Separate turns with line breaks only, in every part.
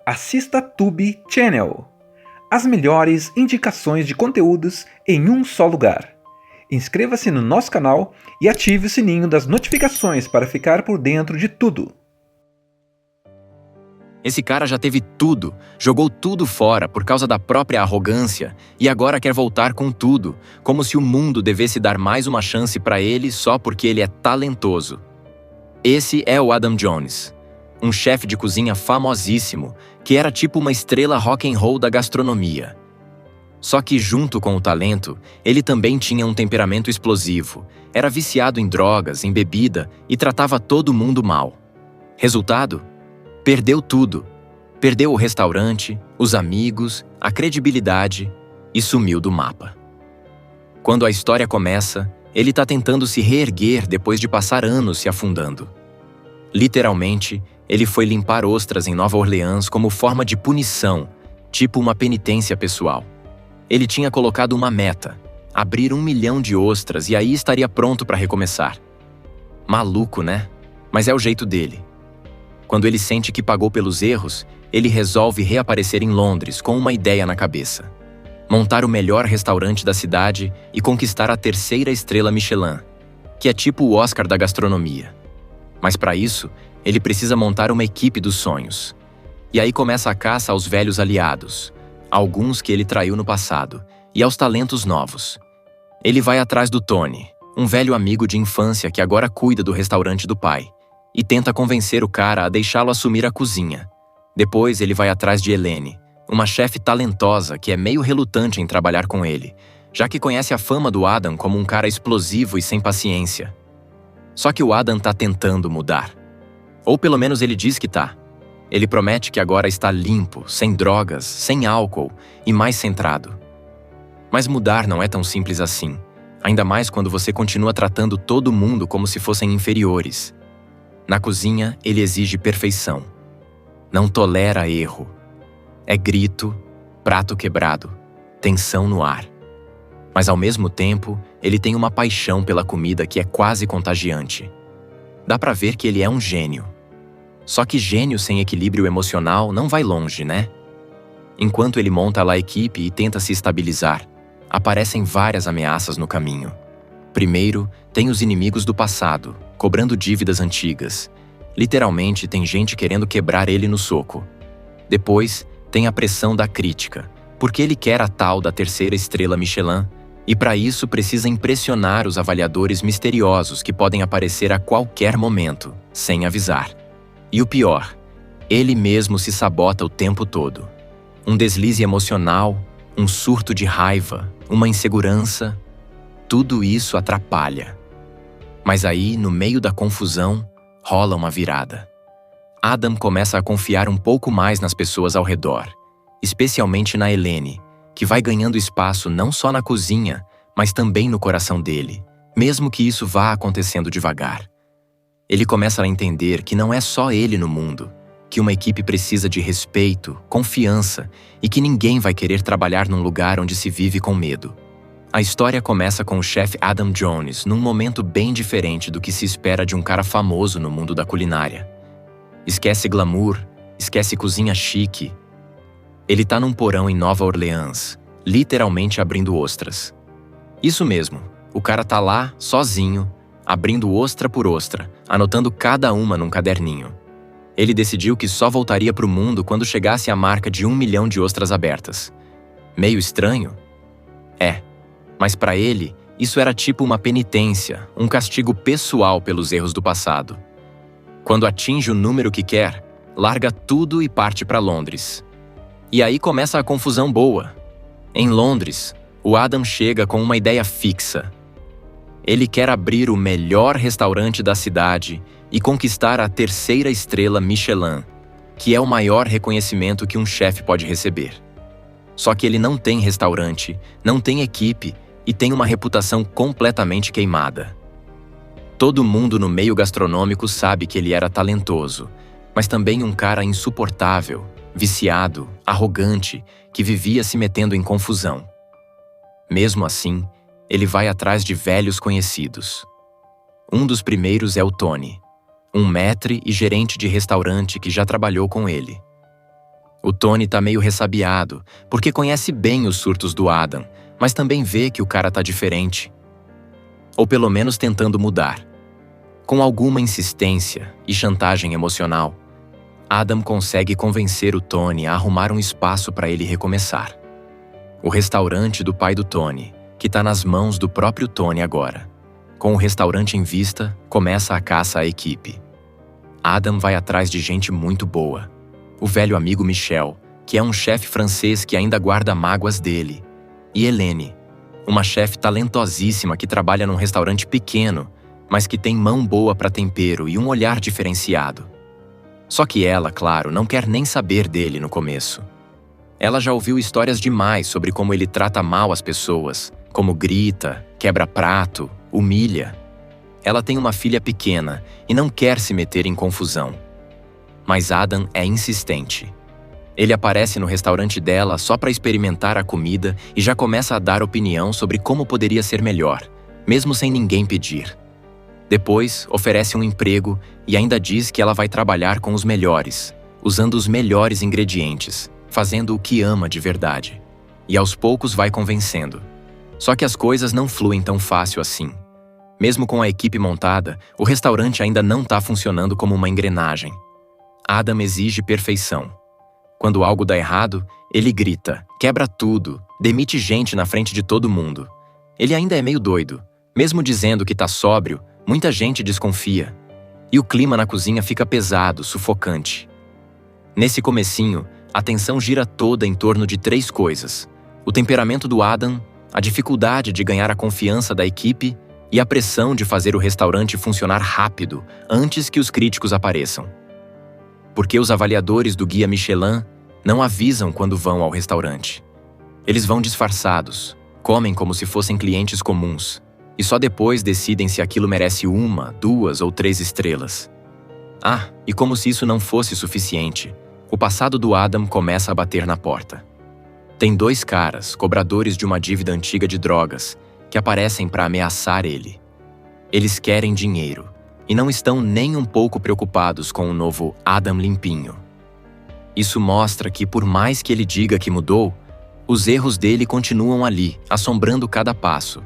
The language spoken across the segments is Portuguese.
assista Tube Channel. As melhores indicações de conteúdos em um só lugar. Inscreva-se no nosso canal e ative o sininho das notificações para ficar por dentro de tudo.
Esse cara já teve tudo, jogou tudo fora por causa da própria arrogância e agora quer voltar com tudo, como se o mundo devesse dar mais uma chance para ele só porque ele é talentoso. Esse é o Adam Jones, um chefe de cozinha famosíssimo, que era tipo uma estrela rock and roll da gastronomia. Só que junto com o talento, ele também tinha um temperamento explosivo, era viciado em drogas, em bebida e tratava todo mundo mal. Resultado? Perdeu tudo. Perdeu o restaurante, os amigos, a credibilidade e sumiu do mapa. Quando a história começa, ele está tentando se reerguer depois de passar anos se afundando. Literalmente, ele foi limpar ostras em Nova Orleans como forma de punição, tipo uma penitência pessoal. Ele tinha colocado uma meta, abrir 1 milhão de ostras e aí estaria pronto para recomeçar. Maluco, né? Mas é o jeito dele. Quando ele sente que pagou pelos erros, ele resolve reaparecer em Londres com uma ideia na cabeça. Montar o melhor restaurante da cidade e conquistar a 3ª estrela Michelin, que é tipo o Oscar da gastronomia. Mas para isso, ele precisa montar uma equipe dos sonhos. E aí começa a caça aos velhos aliados, alguns que ele traiu no passado, e aos talentos novos. Ele vai atrás do Tony, um velho amigo de infância que agora cuida do restaurante do pai, e tenta convencer o cara a deixá-lo assumir a cozinha. Depois ele vai atrás de Helene, uma chefe talentosa que é meio relutante em trabalhar com ele, já que conhece a fama do Adam como um cara explosivo e sem paciência. Só que o Adam tá tentando mudar. Ou pelo menos ele diz que tá. Ele promete que agora está limpo, sem drogas, sem álcool e mais centrado. Mas mudar não é tão simples assim, ainda mais quando você continua tratando todo mundo como se fossem inferiores. Na cozinha, ele exige perfeição. Não tolera erro. É grito, prato quebrado, tensão no ar. Mas ao mesmo tempo, ele tem uma paixão pela comida que é quase contagiante. Dá pra ver que ele é um gênio. Só que gênio sem equilíbrio emocional não vai longe, né? Enquanto ele monta lá a equipe e tenta se estabilizar, aparecem várias ameaças no caminho. Primeiro, tem os inimigos do passado, cobrando dívidas antigas. Literalmente, tem gente querendo quebrar ele no soco. Depois, tem a pressão da crítica, porque ele quer a tal da 3ª estrela Michelin, e para isso precisa impressionar os avaliadores misteriosos que podem aparecer a qualquer momento, sem avisar. E o pior, ele mesmo se sabota o tempo todo. Um deslize emocional, um surto de raiva, uma insegurança, tudo isso atrapalha. Mas aí, no meio da confusão, rola uma virada. Adam começa a confiar um pouco mais nas pessoas ao redor, especialmente na Helene, que vai ganhando espaço não só na cozinha, mas também no coração dele, mesmo que isso vá acontecendo devagar. Ele começa a entender que não é só ele no mundo, que uma equipe precisa de respeito, confiança e que ninguém vai querer trabalhar num lugar onde se vive com medo. A história começa com o chefe Adam Jones num momento bem diferente do que se espera de um cara famoso no mundo da culinária. Esquece glamour, esquece cozinha chique. Ele tá num porão em Nova Orleans, literalmente abrindo ostras. Isso mesmo, o cara tá lá, sozinho, abrindo ostra por ostra, anotando cada uma num caderninho. Ele decidiu que só voltaria pro mundo quando chegasse a marca de 1 milhão de ostras abertas. Meio estranho? É. Mas para ele, isso era tipo uma penitência, um castigo pessoal pelos erros do passado. Quando atinge o número que quer, larga tudo e parte para Londres. E aí começa a confusão boa. Em Londres, o Adam chega com uma ideia fixa. Ele quer abrir o melhor restaurante da cidade e conquistar a 3ª estrela Michelin, que é o maior reconhecimento que um chefe pode receber. Só que ele não tem restaurante, não tem equipe e tem uma reputação completamente queimada. Todo mundo no meio gastronômico sabe que ele era talentoso, mas também um cara insuportável, viciado, arrogante, que vivia se metendo em confusão. Mesmo assim, ele vai atrás de velhos conhecidos. Um dos primeiros é o Tony, um maître e gerente de restaurante que já trabalhou com ele. O Tony tá meio ressabiado, porque conhece bem os surtos do Adam, mas também vê que o cara tá diferente. Ou pelo menos tentando mudar. Com alguma insistência e chantagem emocional, Adam consegue convencer o Tony a arrumar um espaço para ele recomeçar. O restaurante do pai do Tony, que tá nas mãos do próprio Tony agora. Com o restaurante em vista, começa a caça à equipe. Adam vai atrás de gente muito boa. O velho amigo Michel, que é um chefe francês que ainda guarda mágoas dele. E Helene, uma chefe talentosíssima que trabalha num restaurante pequeno, mas que tem mão boa para tempero e um olhar diferenciado. Só que ela, claro, não quer nem saber dele no começo. Ela já ouviu histórias demais sobre como ele trata mal as pessoas, como grita, quebra prato, humilha. Ela tem uma filha pequena e não quer se meter em confusão. Mas Adam é insistente. Ele aparece no restaurante dela só para experimentar a comida e já começa a dar opinião sobre como poderia ser melhor, mesmo sem ninguém pedir. Depois, oferece um emprego e ainda diz que ela vai trabalhar com os melhores, usando os melhores ingredientes, fazendo o que ama de verdade. E aos poucos vai convencendo. Só que as coisas não fluem tão fácil assim. Mesmo com a equipe montada, o restaurante ainda não está funcionando como uma engrenagem. Adam exige perfeição. Quando algo dá errado, ele grita, quebra tudo, demite gente na frente de todo mundo. Ele ainda é meio doido. Mesmo dizendo que tá sóbrio, muita gente desconfia. E o clima na cozinha fica pesado, sufocante. Nesse comecinho, a tensão gira toda em torno de 3 coisas: o temperamento do Adam, a dificuldade de ganhar a confiança da equipe e a pressão de fazer o restaurante funcionar rápido, antes que os críticos apareçam. Porque os avaliadores do Guia Michelin não avisam quando vão ao restaurante. Eles vão disfarçados, comem como se fossem clientes comuns, e só depois decidem se aquilo merece 1, 2 ou 3 estrelas. Ah, e como se isso não fosse suficiente, o passado do Adam começa a bater na porta. Tem 2 caras, cobradores de uma dívida antiga de drogas, que aparecem para ameaçar ele. Eles querem dinheiro e não estão nem um pouco preocupados com o novo Adam limpinho. Isso mostra que, por mais que ele diga que mudou, os erros dele continuam ali, assombrando cada passo.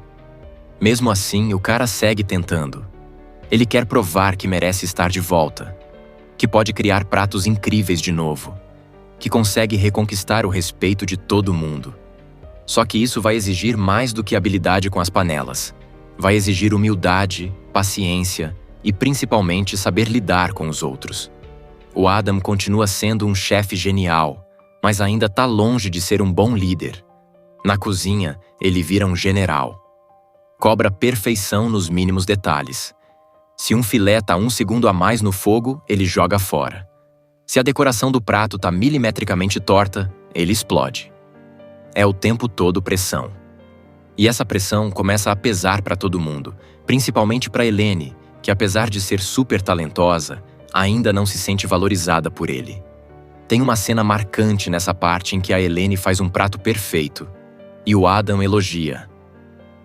Mesmo assim, o cara segue tentando. Ele quer provar que merece estar de volta, que pode criar pratos incríveis de novo, que consegue reconquistar o respeito de todo mundo. Só que isso vai exigir mais do que habilidade com as panelas. Vai exigir humildade, paciência e principalmente saber lidar com os outros. O Adam continua sendo um chefe genial, mas ainda está longe de ser um bom líder. Na cozinha, ele vira um general. Cobra perfeição nos mínimos detalhes. Se um filé está 1 segundo a mais no fogo, ele joga fora. Se a decoração do prato está milimetricamente torta, ele explode. É o tempo todo pressão. E essa pressão começa a pesar para todo mundo, principalmente para Helene, que apesar de ser super talentosa, ainda não se sente valorizada por ele. Tem uma cena marcante nessa parte em que a Helene faz um prato perfeito, e o Adam elogia.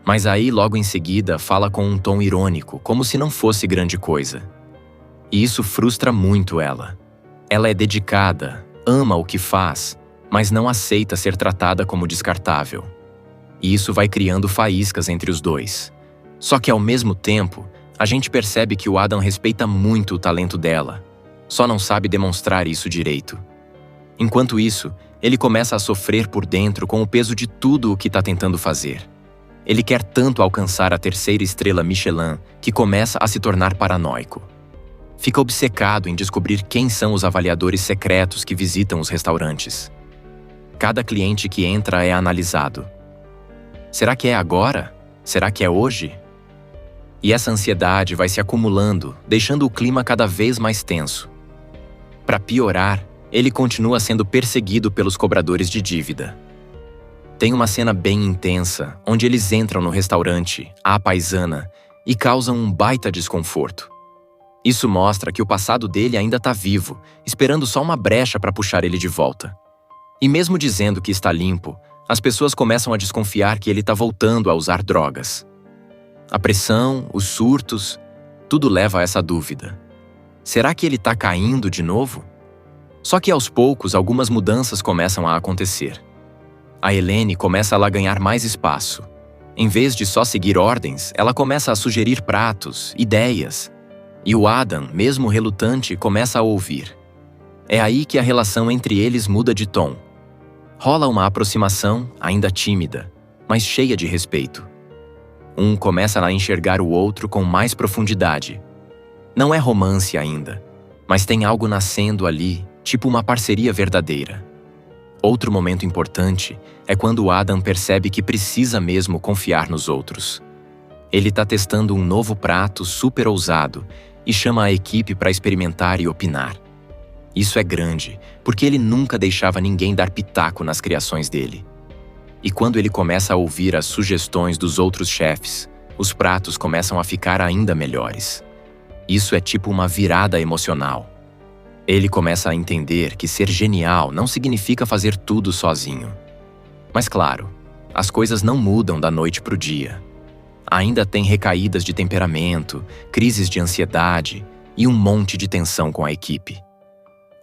Mas aí, logo em seguida, fala com um tom irônico, como se não fosse grande coisa. E isso frustra muito ela. Ela é dedicada, ama o que faz, mas não aceita ser tratada como descartável. E isso vai criando faíscas entre os dois. Só que, ao mesmo tempo, a gente percebe que o Adam respeita muito o talento dela, só não sabe demonstrar isso direito. Enquanto isso, ele começa a sofrer por dentro com o peso de tudo o que está tentando fazer. Ele quer tanto alcançar a 3ª estrela Michelin que começa a se tornar paranoico. Fica obcecado em descobrir quem são os avaliadores secretos que visitam os restaurantes. Cada cliente que entra é analisado. Será que é agora? Será que é hoje? E essa ansiedade vai se acumulando, deixando o clima cada vez mais tenso. Para piorar, ele continua sendo perseguido pelos cobradores de dívida. Tem uma cena bem intensa, onde eles entram no restaurante, à paisana, e causam um baita desconforto. Isso mostra que o passado dele ainda está vivo, esperando só uma brecha para puxar ele de volta. E mesmo dizendo que está limpo, as pessoas começam a desconfiar que ele está voltando a usar drogas. A pressão, os surtos, tudo leva a essa dúvida. Será que ele está caindo de novo? Só que aos poucos algumas mudanças começam a acontecer. A Eleni começa a lá ganhar mais espaço. Em vez de só seguir ordens, ela começa a sugerir pratos, ideias. E o Adam, mesmo relutante, começa a ouvir. É aí que a relação entre eles muda de tom. Rola uma aproximação, ainda tímida, mas cheia de respeito. Um começa a enxergar o outro com mais profundidade. Não é romance ainda, mas tem algo nascendo ali, tipo uma parceria verdadeira. Outro momento importante é quando o Adam percebe que precisa mesmo confiar nos outros. Ele está testando um novo prato super ousado e chama a equipe para experimentar e opinar. Isso é grande, porque ele nunca deixava ninguém dar pitaco nas criações dele. E quando ele começa a ouvir as sugestões dos outros chefes, os pratos começam a ficar ainda melhores. Isso é tipo uma virada emocional. Ele começa a entender que ser genial não significa fazer tudo sozinho. Mas claro, as coisas não mudam da noite para o dia. Ainda tem recaídas de temperamento, crises de ansiedade e um monte de tensão com a equipe.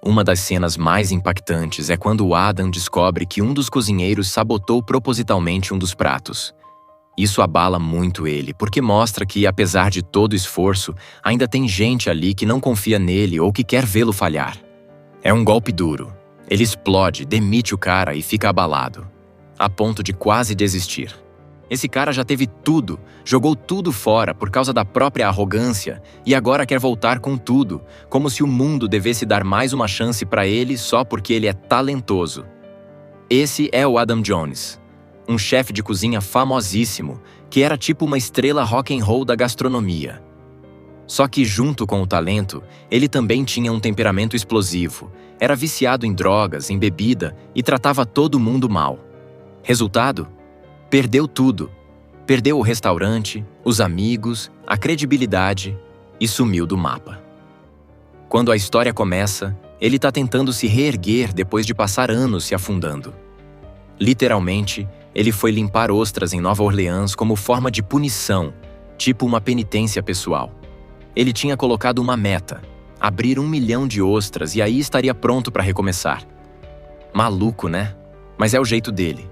Uma das cenas mais impactantes é quando o Adam descobre que um dos cozinheiros sabotou propositalmente um dos pratos. Isso abala muito ele, porque mostra que, apesar de todo o esforço, ainda tem gente ali que não confia nele ou que quer vê-lo falhar. É um golpe duro. Ele explode, demite o cara e fica abalado, a ponto de quase desistir. Esse cara já teve tudo, jogou tudo fora por causa da própria arrogância e agora quer voltar com tudo, como se o mundo devesse dar mais uma chance para ele só porque ele é talentoso. Esse é o Adam Jones, um chefe de cozinha famosíssimo, que era tipo uma estrela rock and roll da gastronomia. Só que junto com o talento, ele também tinha um temperamento explosivo, era viciado em drogas, em bebida e tratava todo mundo mal. Resultado? Perdeu tudo. Perdeu o restaurante, os amigos, a credibilidade e sumiu do mapa. Quando a história começa, ele está tentando se reerguer depois de passar anos se afundando. Literalmente, ele foi limpar ostras em Nova Orleans como forma de punição, tipo uma penitência pessoal. Ele tinha colocado uma meta, abrir 1 milhão de ostras e aí estaria pronto para recomeçar. Maluco, né? Mas é o jeito dele.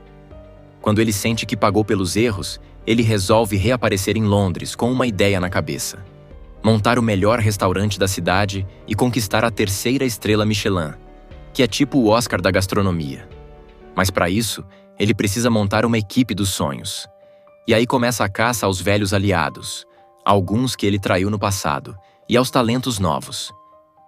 Quando ele sente que pagou pelos erros, ele resolve reaparecer em Londres com uma ideia na cabeça: montar o melhor restaurante da cidade e conquistar a 3ª estrela Michelin, que é tipo o Oscar da gastronomia. Mas para isso, ele precisa montar uma equipe dos sonhos. E aí começa a caça aos velhos aliados, alguns que ele traiu no passado, e aos talentos novos.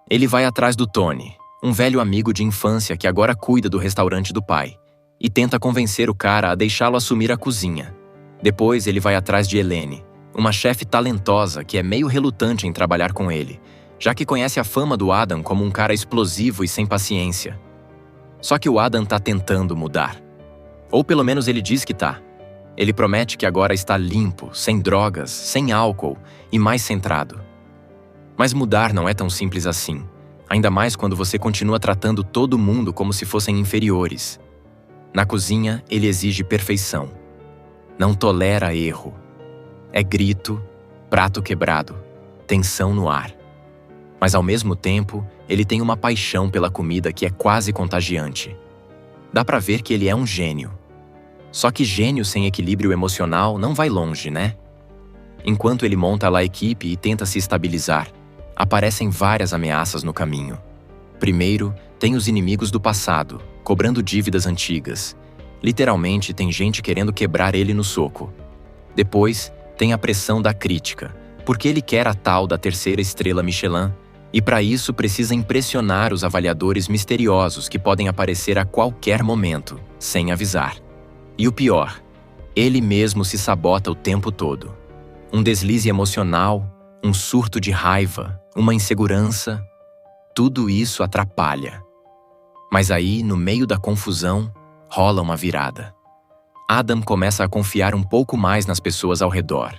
Ele vai atrás do Tony, um velho amigo de infância que agora cuida do restaurante do pai, e tenta convencer o cara a deixá-lo assumir a cozinha. Depois ele vai atrás de Eleni, uma chefe talentosa que é meio relutante em trabalhar com ele, já que conhece a fama do Adam como um cara explosivo e sem paciência. Só que o Adam tá tentando mudar. Ou pelo menos ele diz que tá. Ele promete que agora está limpo, sem drogas, sem álcool e mais centrado. Mas mudar não é tão simples assim, ainda mais quando você continua tratando todo mundo como se fossem inferiores. Na cozinha, ele exige perfeição. Não tolera erro. É grito, prato quebrado, tensão no ar. Mas ao mesmo tempo, ele tem uma paixão pela comida que é quase contagiante. Dá pra ver que ele é um gênio. Só que gênio sem equilíbrio emocional não vai longe, né? Enquanto ele monta lá a equipe e tenta se estabilizar, aparecem várias ameaças no caminho. Primeiro, tem os inimigos do passado, cobrando dívidas antigas. Literalmente, tem gente querendo quebrar ele no soco. Depois, tem a pressão da crítica, porque ele quer a tal da 3ª estrela Michelin, e para isso precisa impressionar os avaliadores misteriosos que podem aparecer a qualquer momento, sem avisar. E o pior, ele mesmo se sabota o tempo todo. Um deslize emocional, um surto de raiva, uma insegurança, tudo isso atrapalha. Mas aí, no meio da confusão, rola uma virada. Adam começa a confiar um pouco mais nas pessoas ao redor,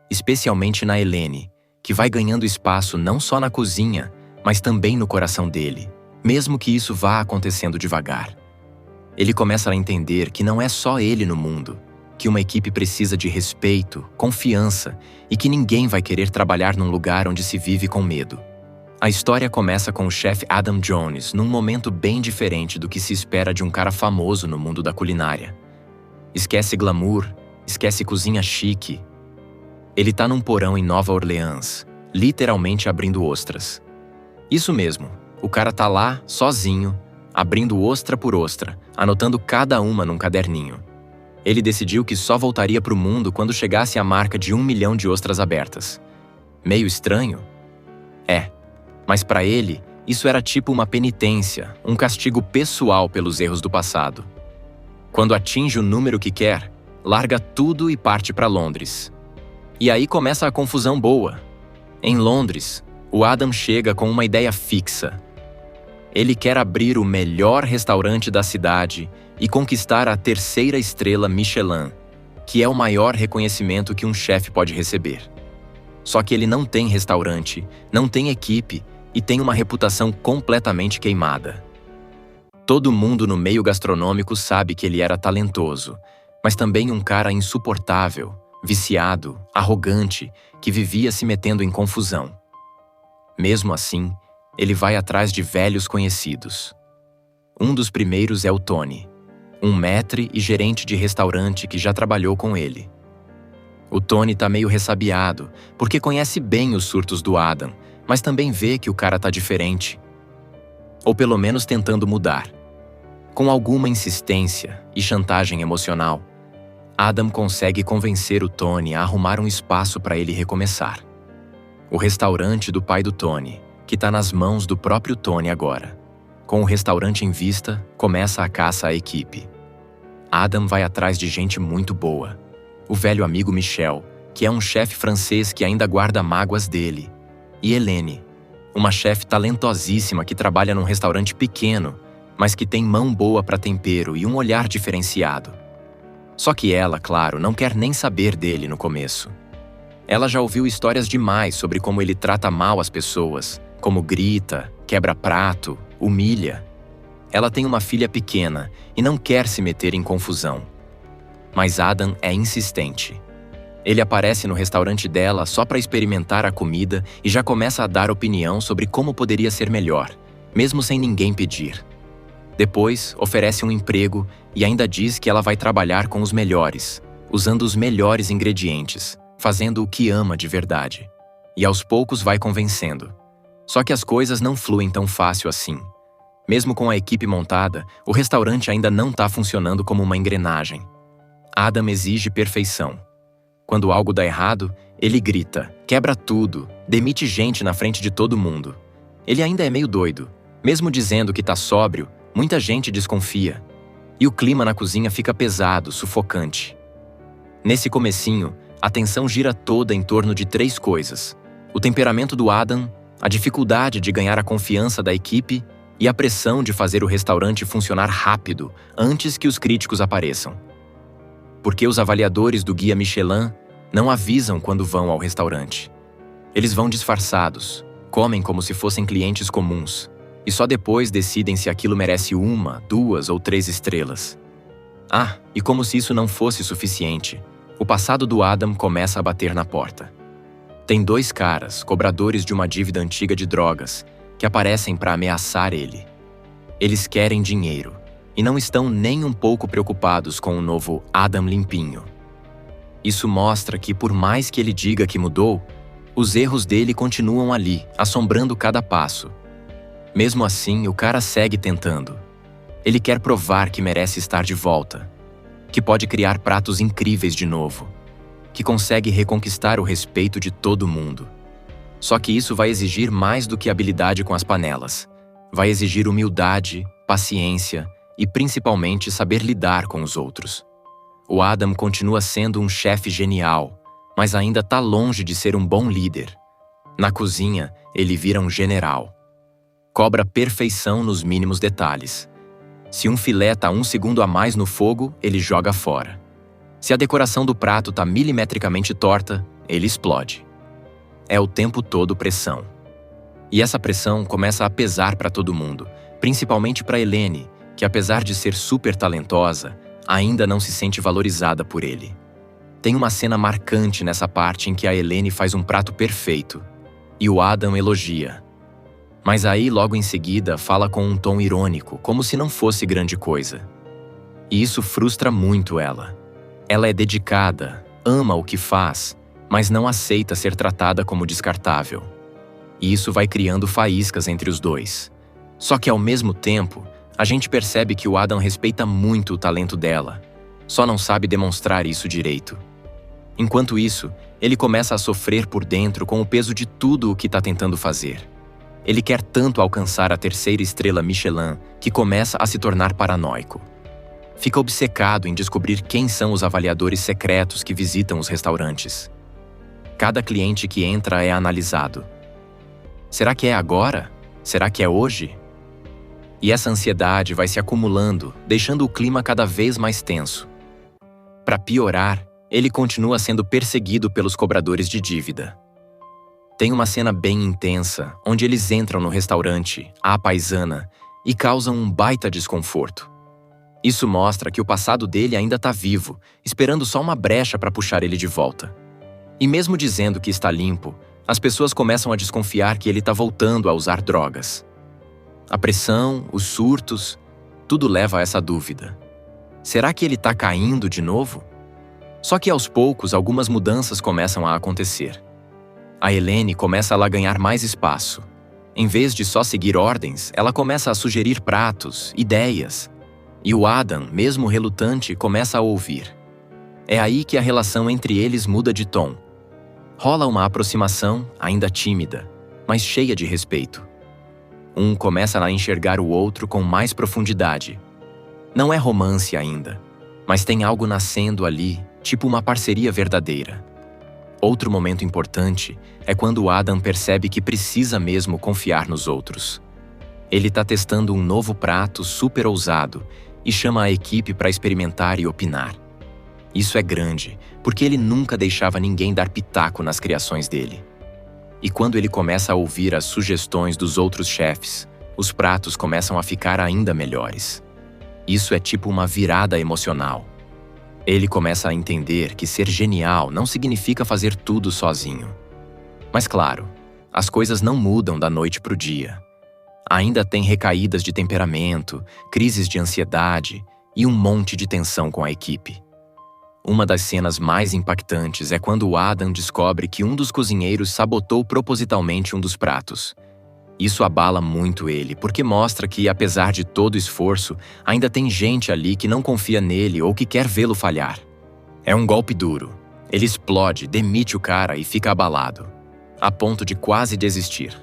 especialmente na Eleni, que vai ganhando espaço não só na cozinha, mas também no coração dele, mesmo que isso vá acontecendo devagar. Ele começa a entender que não é só ele no mundo, que uma equipe precisa de respeito, confiança e que ninguém vai querer trabalhar num lugar onde se vive com medo. A história começa com o chefe Adam Jones num momento bem diferente do que se espera de um cara famoso no mundo da culinária. Esquece glamour, esquece cozinha chique. Ele tá num porão em Nova Orleans, literalmente abrindo ostras. Isso mesmo, o cara tá lá, sozinho, abrindo ostra por ostra, anotando cada uma num caderninho. Ele decidiu que só voltaria pro mundo quando chegasse a marca de 1 milhão de ostras abertas. Meio estranho? É. Mas para ele, isso era tipo uma penitência, um castigo pessoal pelos erros do passado. Quando atinge o número que quer, larga tudo e parte para Londres. E aí começa a confusão boa. Em Londres, o Adam chega com uma ideia fixa. Ele quer abrir o melhor restaurante da cidade e conquistar a 3ª estrela Michelin, que é o maior reconhecimento que um chefe pode receber. Só que ele não tem restaurante, não tem equipe e tem uma reputação completamente queimada. Todo mundo no meio gastronômico sabe que ele era talentoso, mas também um cara insuportável, viciado, arrogante, que vivia se metendo em confusão. Mesmo assim, ele vai atrás de velhos conhecidos. Um dos primeiros é o Tony, um maître e gerente de restaurante que já trabalhou com ele. O Tony tá meio ressabiado, porque conhece bem os surtos do Adam, mas também vê que o cara tá diferente. Ou pelo menos tentando mudar. Com alguma insistência e chantagem emocional, Adam consegue convencer o Tony a arrumar um espaço para ele recomeçar. O restaurante do pai do Tony, que tá nas mãos do próprio Tony agora. Com o restaurante em vista, começa a caça à equipe. Adam vai atrás de gente muito boa. O velho amigo Michel, que é um chefe francês que ainda guarda mágoas dele. E Helene, uma chefe talentosíssima que trabalha num restaurante pequeno, mas que tem mão boa para tempero e um olhar diferenciado. Só que ela, claro, não quer nem saber dele no começo. Ela já ouviu histórias demais sobre como ele trata mal as pessoas, como grita, quebra prato, humilha. Ela tem uma filha pequena e não quer se meter em confusão. Mas Adam é insistente. Ele aparece no restaurante dela só para experimentar a comida e já começa a dar opinião sobre como poderia ser melhor, mesmo sem ninguém pedir. Depois, oferece um emprego e ainda diz que ela vai trabalhar com os melhores, usando os melhores ingredientes, fazendo o que ama de verdade. E aos poucos vai convencendo. Só que as coisas não fluem tão fácil assim. Mesmo com a equipe montada, o restaurante ainda não está funcionando como uma engrenagem. Adam exige perfeição. Quando algo dá errado, ele grita, quebra tudo, demite gente na frente de todo mundo. Ele ainda é meio doido. Mesmo dizendo que está sóbrio, muita gente desconfia. E o clima na cozinha fica pesado, sufocante. Nesse comecinho, a tensão gira toda em torno de 3 coisas: o temperamento do Adam, a dificuldade de ganhar a confiança da equipe e a pressão de fazer o restaurante funcionar rápido, antes que os críticos apareçam. Porque os avaliadores do Guia Michelin não avisam quando vão ao restaurante. Eles vão disfarçados, comem como se fossem clientes comuns, e só depois decidem se aquilo merece 1, 2 ou 3 estrelas. Ah, e como se isso não fosse suficiente, o passado do Adam começa a bater na porta. Tem 2 caras, cobradores de uma dívida antiga de drogas, que aparecem para ameaçar ele. Eles querem dinheiro e não estão nem um pouco preocupados com o novo Adam limpinho. Isso mostra que, por mais que ele diga que mudou, os erros dele continuam ali, assombrando cada passo. Mesmo assim, o cara segue tentando. Ele quer provar que merece estar de volta, que pode criar pratos incríveis de novo, que consegue reconquistar o respeito de todo mundo. Só que isso vai exigir mais do que habilidade com as panelas. Vai exigir humildade, paciência e principalmente saber lidar com os outros. O Adam continua sendo um chefe genial, mas ainda está longe de ser um bom líder. Na cozinha, ele vira um general. Cobra perfeição nos mínimos detalhes. Se um filé está 1 segundo a mais no fogo, ele joga fora. Se a decoração do prato está milimetricamente torta, ele explode. É o tempo todo pressão. E essa pressão começa a pesar para todo mundo, principalmente para Helene, que apesar de ser super talentosa, ainda não se sente valorizada por ele. Tem uma cena marcante nessa parte em que a Helene faz um prato perfeito, e o Adam elogia. Mas aí, logo em seguida, fala com um tom irônico, como se não fosse grande coisa. E isso frustra muito ela. Ela é dedicada, ama o que faz, mas não aceita ser tratada como descartável. E isso vai criando faíscas entre os dois. Só que, ao mesmo tempo, a gente percebe que o Adam respeita muito o talento dela, só não sabe demonstrar isso direito. Enquanto isso, ele começa a sofrer por dentro com o peso de tudo o que está tentando fazer. Ele quer tanto alcançar a 3ª estrela Michelin que começa a se tornar paranoico. Fica obcecado em descobrir quem são os avaliadores secretos que visitam os restaurantes. Cada cliente que entra é analisado. Será que é agora? Será que é hoje? E essa ansiedade vai se acumulando, deixando o clima cada vez mais tenso. Para piorar, ele continua sendo perseguido pelos cobradores de dívida. Tem uma cena bem intensa, onde eles entram no restaurante, à paisana, e causam um baita desconforto. Isso mostra que o passado dele ainda está vivo, esperando só uma brecha para puxar ele de volta. E mesmo dizendo que está limpo, as pessoas começam a desconfiar que ele está voltando a usar drogas. A pressão, os surtos, tudo leva a essa dúvida. Será que ele está caindo de novo? Só que aos poucos algumas mudanças começam a acontecer. A Helene começa a ganhar mais espaço. Em vez de só seguir ordens, ela começa a sugerir pratos, ideias. E o Adam, mesmo relutante, começa a ouvir. É aí que a relação entre eles muda de tom. Rola uma aproximação, ainda tímida, mas cheia de respeito. Um começa a enxergar o outro com mais profundidade. Não é romance ainda, mas tem algo nascendo ali, tipo uma parceria verdadeira. Outro momento importante é quando o Adam percebe que precisa mesmo confiar nos outros. Ele está testando um novo prato super ousado e chama a equipe para experimentar e opinar. Isso é grande, porque ele nunca deixava ninguém dar pitaco nas criações dele. E quando ele começa a ouvir as sugestões dos outros chefes, os pratos começam a ficar ainda melhores. Isso é tipo uma virada emocional. Ele começa a entender que ser genial não significa fazer tudo sozinho. Mas claro, as coisas não mudam da noite para o dia. Ainda tem recaídas de temperamento, crises de ansiedade e um monte de tensão com a equipe. Uma das cenas mais impactantes é quando o Adam descobre que um dos cozinheiros sabotou propositalmente um dos pratos. Isso abala muito ele, porque mostra que, apesar de todo o esforço, ainda tem gente ali que não confia nele ou que quer vê-lo falhar. É um golpe duro. Ele explode, demite o cara e fica abalado, a ponto de quase desistir.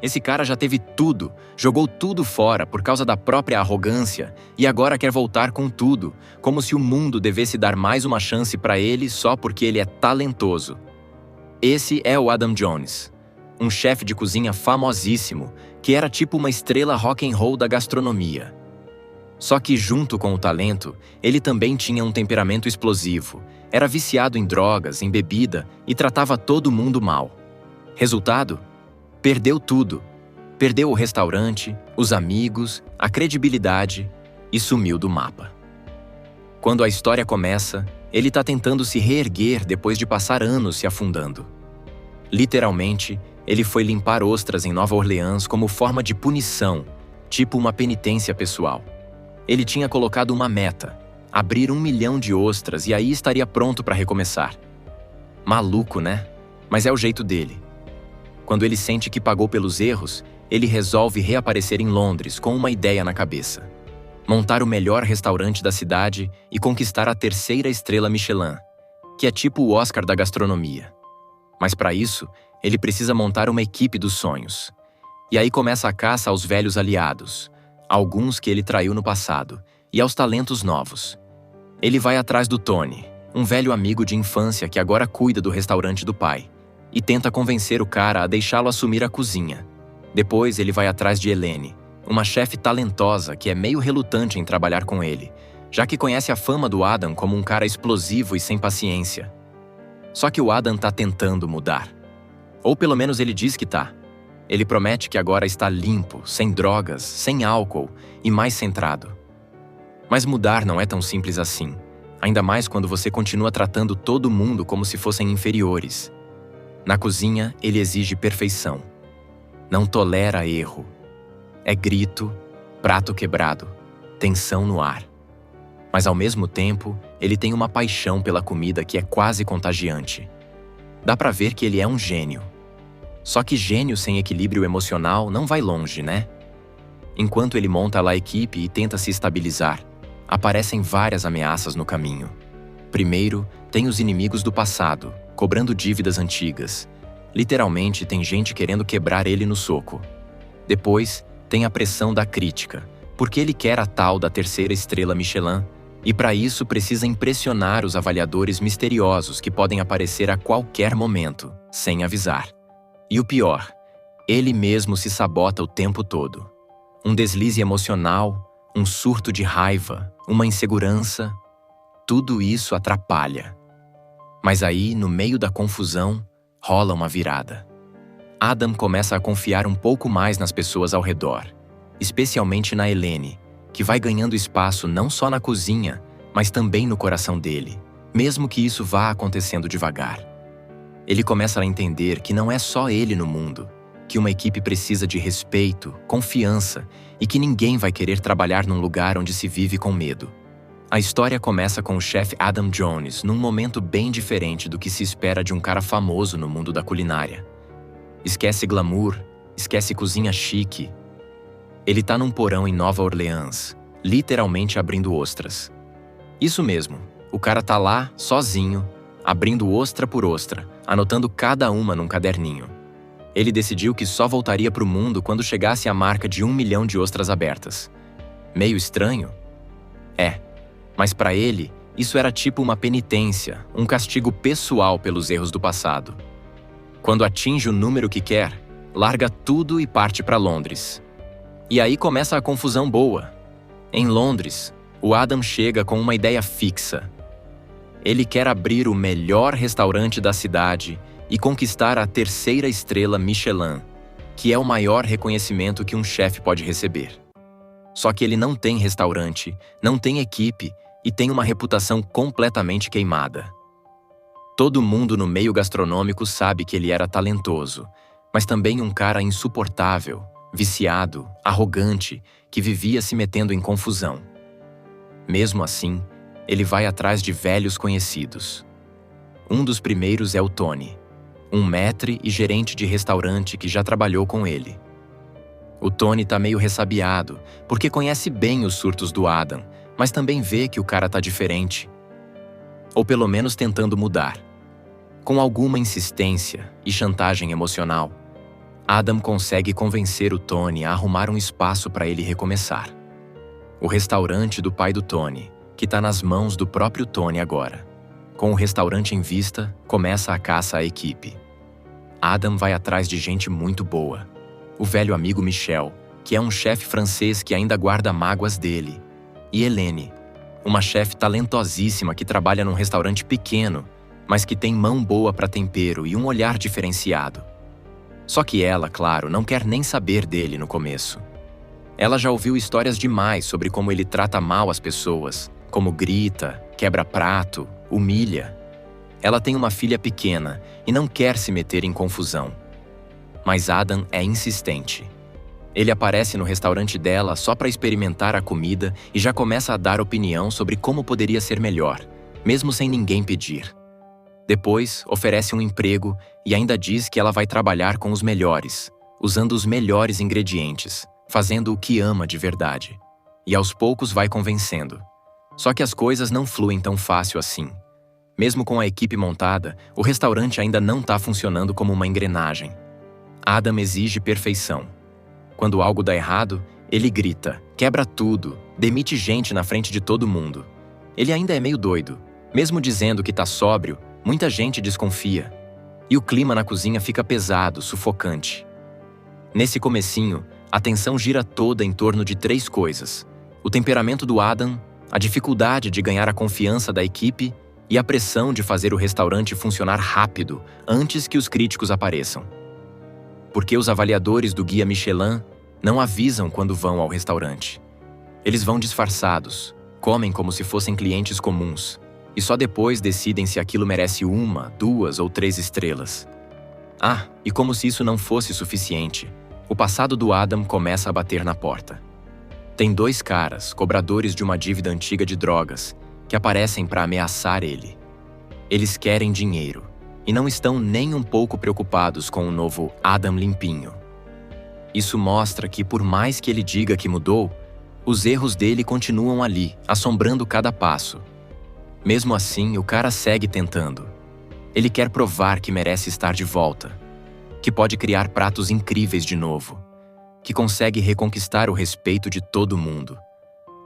Esse cara já teve tudo, jogou tudo fora por causa da própria arrogância e agora quer voltar com tudo, como se o mundo devesse dar mais uma chance para ele só porque ele é talentoso. Esse é o Adam Jones, um chefe de cozinha famosíssimo, que era tipo uma estrela rock and roll da gastronomia. Só que junto com o talento, ele também tinha um temperamento explosivo, era viciado em drogas, em bebida e tratava todo mundo mal. Resultado? Perdeu tudo. Perdeu o restaurante, os amigos, a credibilidade e sumiu do mapa. Quando a história começa, ele está tentando se reerguer depois de passar anos se afundando. Literalmente, ele foi limpar ostras em Nova Orleans como forma de punição, tipo uma penitência pessoal. Ele tinha colocado uma meta, abrir 1 milhão de ostras e aí estaria pronto para recomeçar. Maluco, né? Mas é o jeito dele. Quando ele sente que pagou pelos erros, ele resolve reaparecer em Londres com uma ideia na cabeça: montar o melhor restaurante da cidade e conquistar a 3ª estrela Michelin, que é tipo o Oscar da gastronomia. Mas para isso, ele precisa montar uma equipe dos sonhos. E aí começa a caça aos velhos aliados, alguns que ele traiu no passado, e aos talentos novos. Ele vai atrás do Tony, um velho amigo de infância que agora cuida do restaurante do pai, e tenta convencer o cara a deixá-lo assumir a cozinha. Depois ele vai atrás de Helene, uma chefe talentosa que é meio relutante em trabalhar com ele, já que conhece a fama do Adam como um cara explosivo e sem paciência. Só que o Adam tá tentando mudar. Ou pelo menos ele diz que tá. Ele promete que agora está limpo, sem drogas, sem álcool e mais centrado. Mas mudar não é tão simples assim, ainda mais quando você continua tratando todo mundo como se fossem inferiores. Na cozinha, ele exige perfeição. não tolera erro. É grito, prato quebrado, tensão no ar. Mas ao mesmo tempo, ele tem uma paixão pela comida que é quase contagiante. Dá pra ver que ele é um gênio. Só que gênio sem equilíbrio emocional não vai longe, né? Enquanto ele monta lá a equipe e tenta se estabilizar, aparecem várias ameaças no caminho. Primeiro, tem os inimigos do passado, cobrando dívidas antigas. Literalmente, tem gente querendo quebrar ele no soco. Depois, tem a pressão da crítica, porque ele quer a tal da 3ª estrela Michelin, e para isso precisa impressionar os avaliadores misteriosos que podem aparecer a qualquer momento, sem avisar. E o pior, ele mesmo se sabota o tempo todo. Um deslize emocional, um surto de raiva, uma insegurança, tudo isso atrapalha. Mas aí, no meio da confusão, rola uma virada. Adam começa a confiar um pouco mais nas pessoas ao redor, especialmente na Helene, que vai ganhando espaço não só na cozinha, mas também no coração dele, mesmo que isso vá acontecendo devagar. Ele começa a entender que não é só ele no mundo, que uma equipe precisa de respeito, confiança e que ninguém vai querer trabalhar num lugar onde se vive com medo. A história começa com o chefe Adam Jones num momento bem diferente do que se espera de um cara famoso no mundo da culinária. Esquece glamour, esquece cozinha chique. Ele tá num porão em Nova Orleans, literalmente abrindo ostras. Isso mesmo, o cara tá lá, sozinho, abrindo ostra por ostra, anotando cada uma num caderninho. Ele decidiu que só voltaria pro mundo quando chegasse a marca de 1 milhão de ostras abertas. Meio estranho? É, mas para ele, isso era tipo uma penitência, um castigo pessoal pelos erros do passado. Quando atinge o número que quer, larga tudo e parte para Londres. E aí começa a confusão boa. Em Londres, o Adam chega com uma ideia fixa. Ele quer abrir o melhor restaurante da cidade e conquistar a 3ª estrela Michelin, que é o maior reconhecimento que um chefe pode receber. Só que ele não tem restaurante, não tem equipe e tem uma reputação completamente queimada. Todo mundo no meio gastronômico sabe que ele era talentoso, mas também um cara insuportável, viciado, arrogante, que vivia se metendo em confusão. Mesmo assim, ele vai atrás de velhos conhecidos. Um dos primeiros é o Tony, um maître e gerente de restaurante que já trabalhou com ele. O Tony tá meio ressabiado, porque conhece bem os surtos do Adam, mas também vê que o cara tá diferente. Ou pelo menos tentando mudar. Com alguma insistência e chantagem emocional, Adam consegue convencer o Tony a arrumar um espaço para ele recomeçar. O restaurante do pai do Tony, que tá nas mãos do próprio Tony agora. Com o restaurante em vista, começa a caça à equipe. Adam vai atrás de gente muito boa. O velho amigo Michel, que é um chefe francês que ainda guarda mágoas dele. E Helene, uma chefe talentosíssima que trabalha num restaurante pequeno, mas que tem mão boa para tempero e um olhar diferenciado. Só que ela, claro, não quer nem saber dele no começo. Ela já ouviu histórias demais sobre como ele trata mal as pessoas, como grita, quebra prato, humilha. Ela tem uma filha pequena e não quer se meter em confusão. Mas Adam é insistente. Ele aparece no restaurante dela só para experimentar a comida e já começa a dar opinião sobre como poderia ser melhor, mesmo sem ninguém pedir. Depois, oferece um emprego e ainda diz que ela vai trabalhar com os melhores, usando os melhores ingredientes, fazendo o que ama de verdade. E aos poucos vai convencendo. Só que as coisas não fluem tão fácil assim. Mesmo com a equipe montada, o restaurante ainda não está funcionando como uma engrenagem. Adam exige perfeição. Quando algo dá errado, ele grita, quebra tudo, demite gente na frente de todo mundo. Ele ainda é meio doido. Mesmo dizendo que está sóbrio, muita gente desconfia. E o clima na cozinha fica pesado, sufocante. Nesse comecinho, a tensão gira toda em torno de 3 coisas: o temperamento do Adam, a dificuldade de ganhar a confiança da equipe e a pressão de fazer o restaurante funcionar rápido, antes que os críticos apareçam. Porque os avaliadores do Guia Michelin não avisam quando vão ao restaurante. Eles vão disfarçados, comem como se fossem clientes comuns, e só depois decidem se aquilo merece 1, 2 ou 3 estrelas. Ah, e como se isso não fosse suficiente, o passado do Adam começa a bater na porta. Tem dois caras, cobradores de uma dívida antiga de drogas, que aparecem para ameaçar ele. Eles querem dinheiro e não estão nem um pouco preocupados com o novo Adam limpinho. Isso mostra que, por mais que ele diga que mudou, os erros dele continuam ali, assombrando cada passo. Mesmo assim, o cara segue tentando. Ele quer provar que merece estar de volta, que pode criar pratos incríveis de novo, que consegue reconquistar o respeito de todo mundo.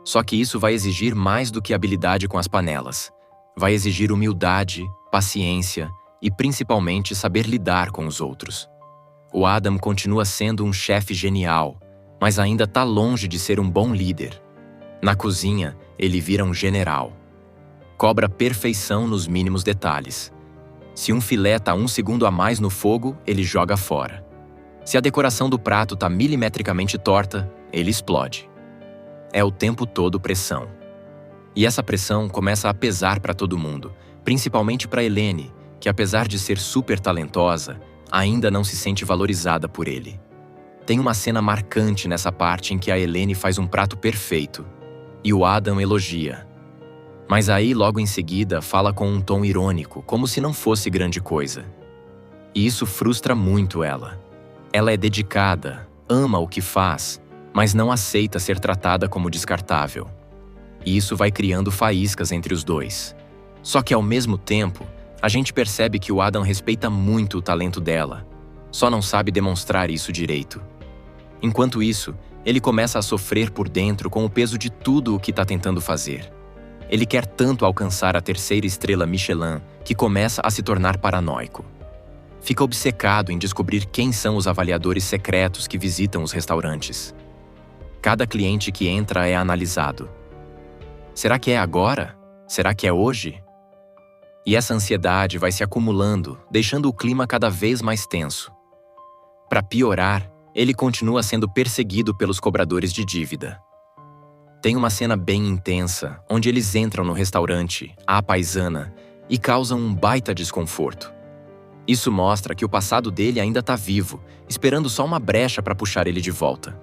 Só que isso vai exigir mais do que habilidade com as panelas. Vai exigir humildade, paciência e principalmente saber lidar com os outros. O Adam continua sendo um chefe genial, mas ainda está longe de ser um bom líder. Na cozinha, ele vira um general. Cobra perfeição nos mínimos detalhes. Se um filé está 1 segundo a mais no fogo, ele joga fora. Se a decoração do prato está milimetricamente torta, ele explode. É o tempo todo pressão. E essa pressão começa a pesar para todo mundo, principalmente para Elaine, que apesar de ser super talentosa, ainda não se sente valorizada por ele. Tem uma cena marcante nessa parte em que a Elaine faz um prato perfeito, e o Adam elogia. Mas aí, logo em seguida, fala com um tom irônico, como se não fosse grande coisa. E isso frustra muito ela. Ela é dedicada, ama o que faz, mas não aceita ser tratada como descartável. E isso vai criando faíscas entre os dois. Só que, ao mesmo tempo, a gente percebe que o Adam respeita muito o talento dela, só não sabe demonstrar isso direito. Enquanto isso, ele começa a sofrer por dentro com o peso de tudo o que está tentando fazer. Ele quer tanto alcançar a 3ª estrela Michelin que começa a se tornar paranoico. Fica obcecado em descobrir quem são os avaliadores secretos que visitam os restaurantes. Cada cliente que entra é analisado. Será que é agora? Será que é hoje? E essa ansiedade vai se acumulando, deixando o clima cada vez mais tenso. Para piorar, ele continua sendo perseguido pelos cobradores de dívida. Tem uma cena bem intensa, onde eles entram no restaurante, à paisana, e causam um baita desconforto. Isso mostra que o passado dele ainda está vivo, esperando só uma brecha para puxar ele de volta.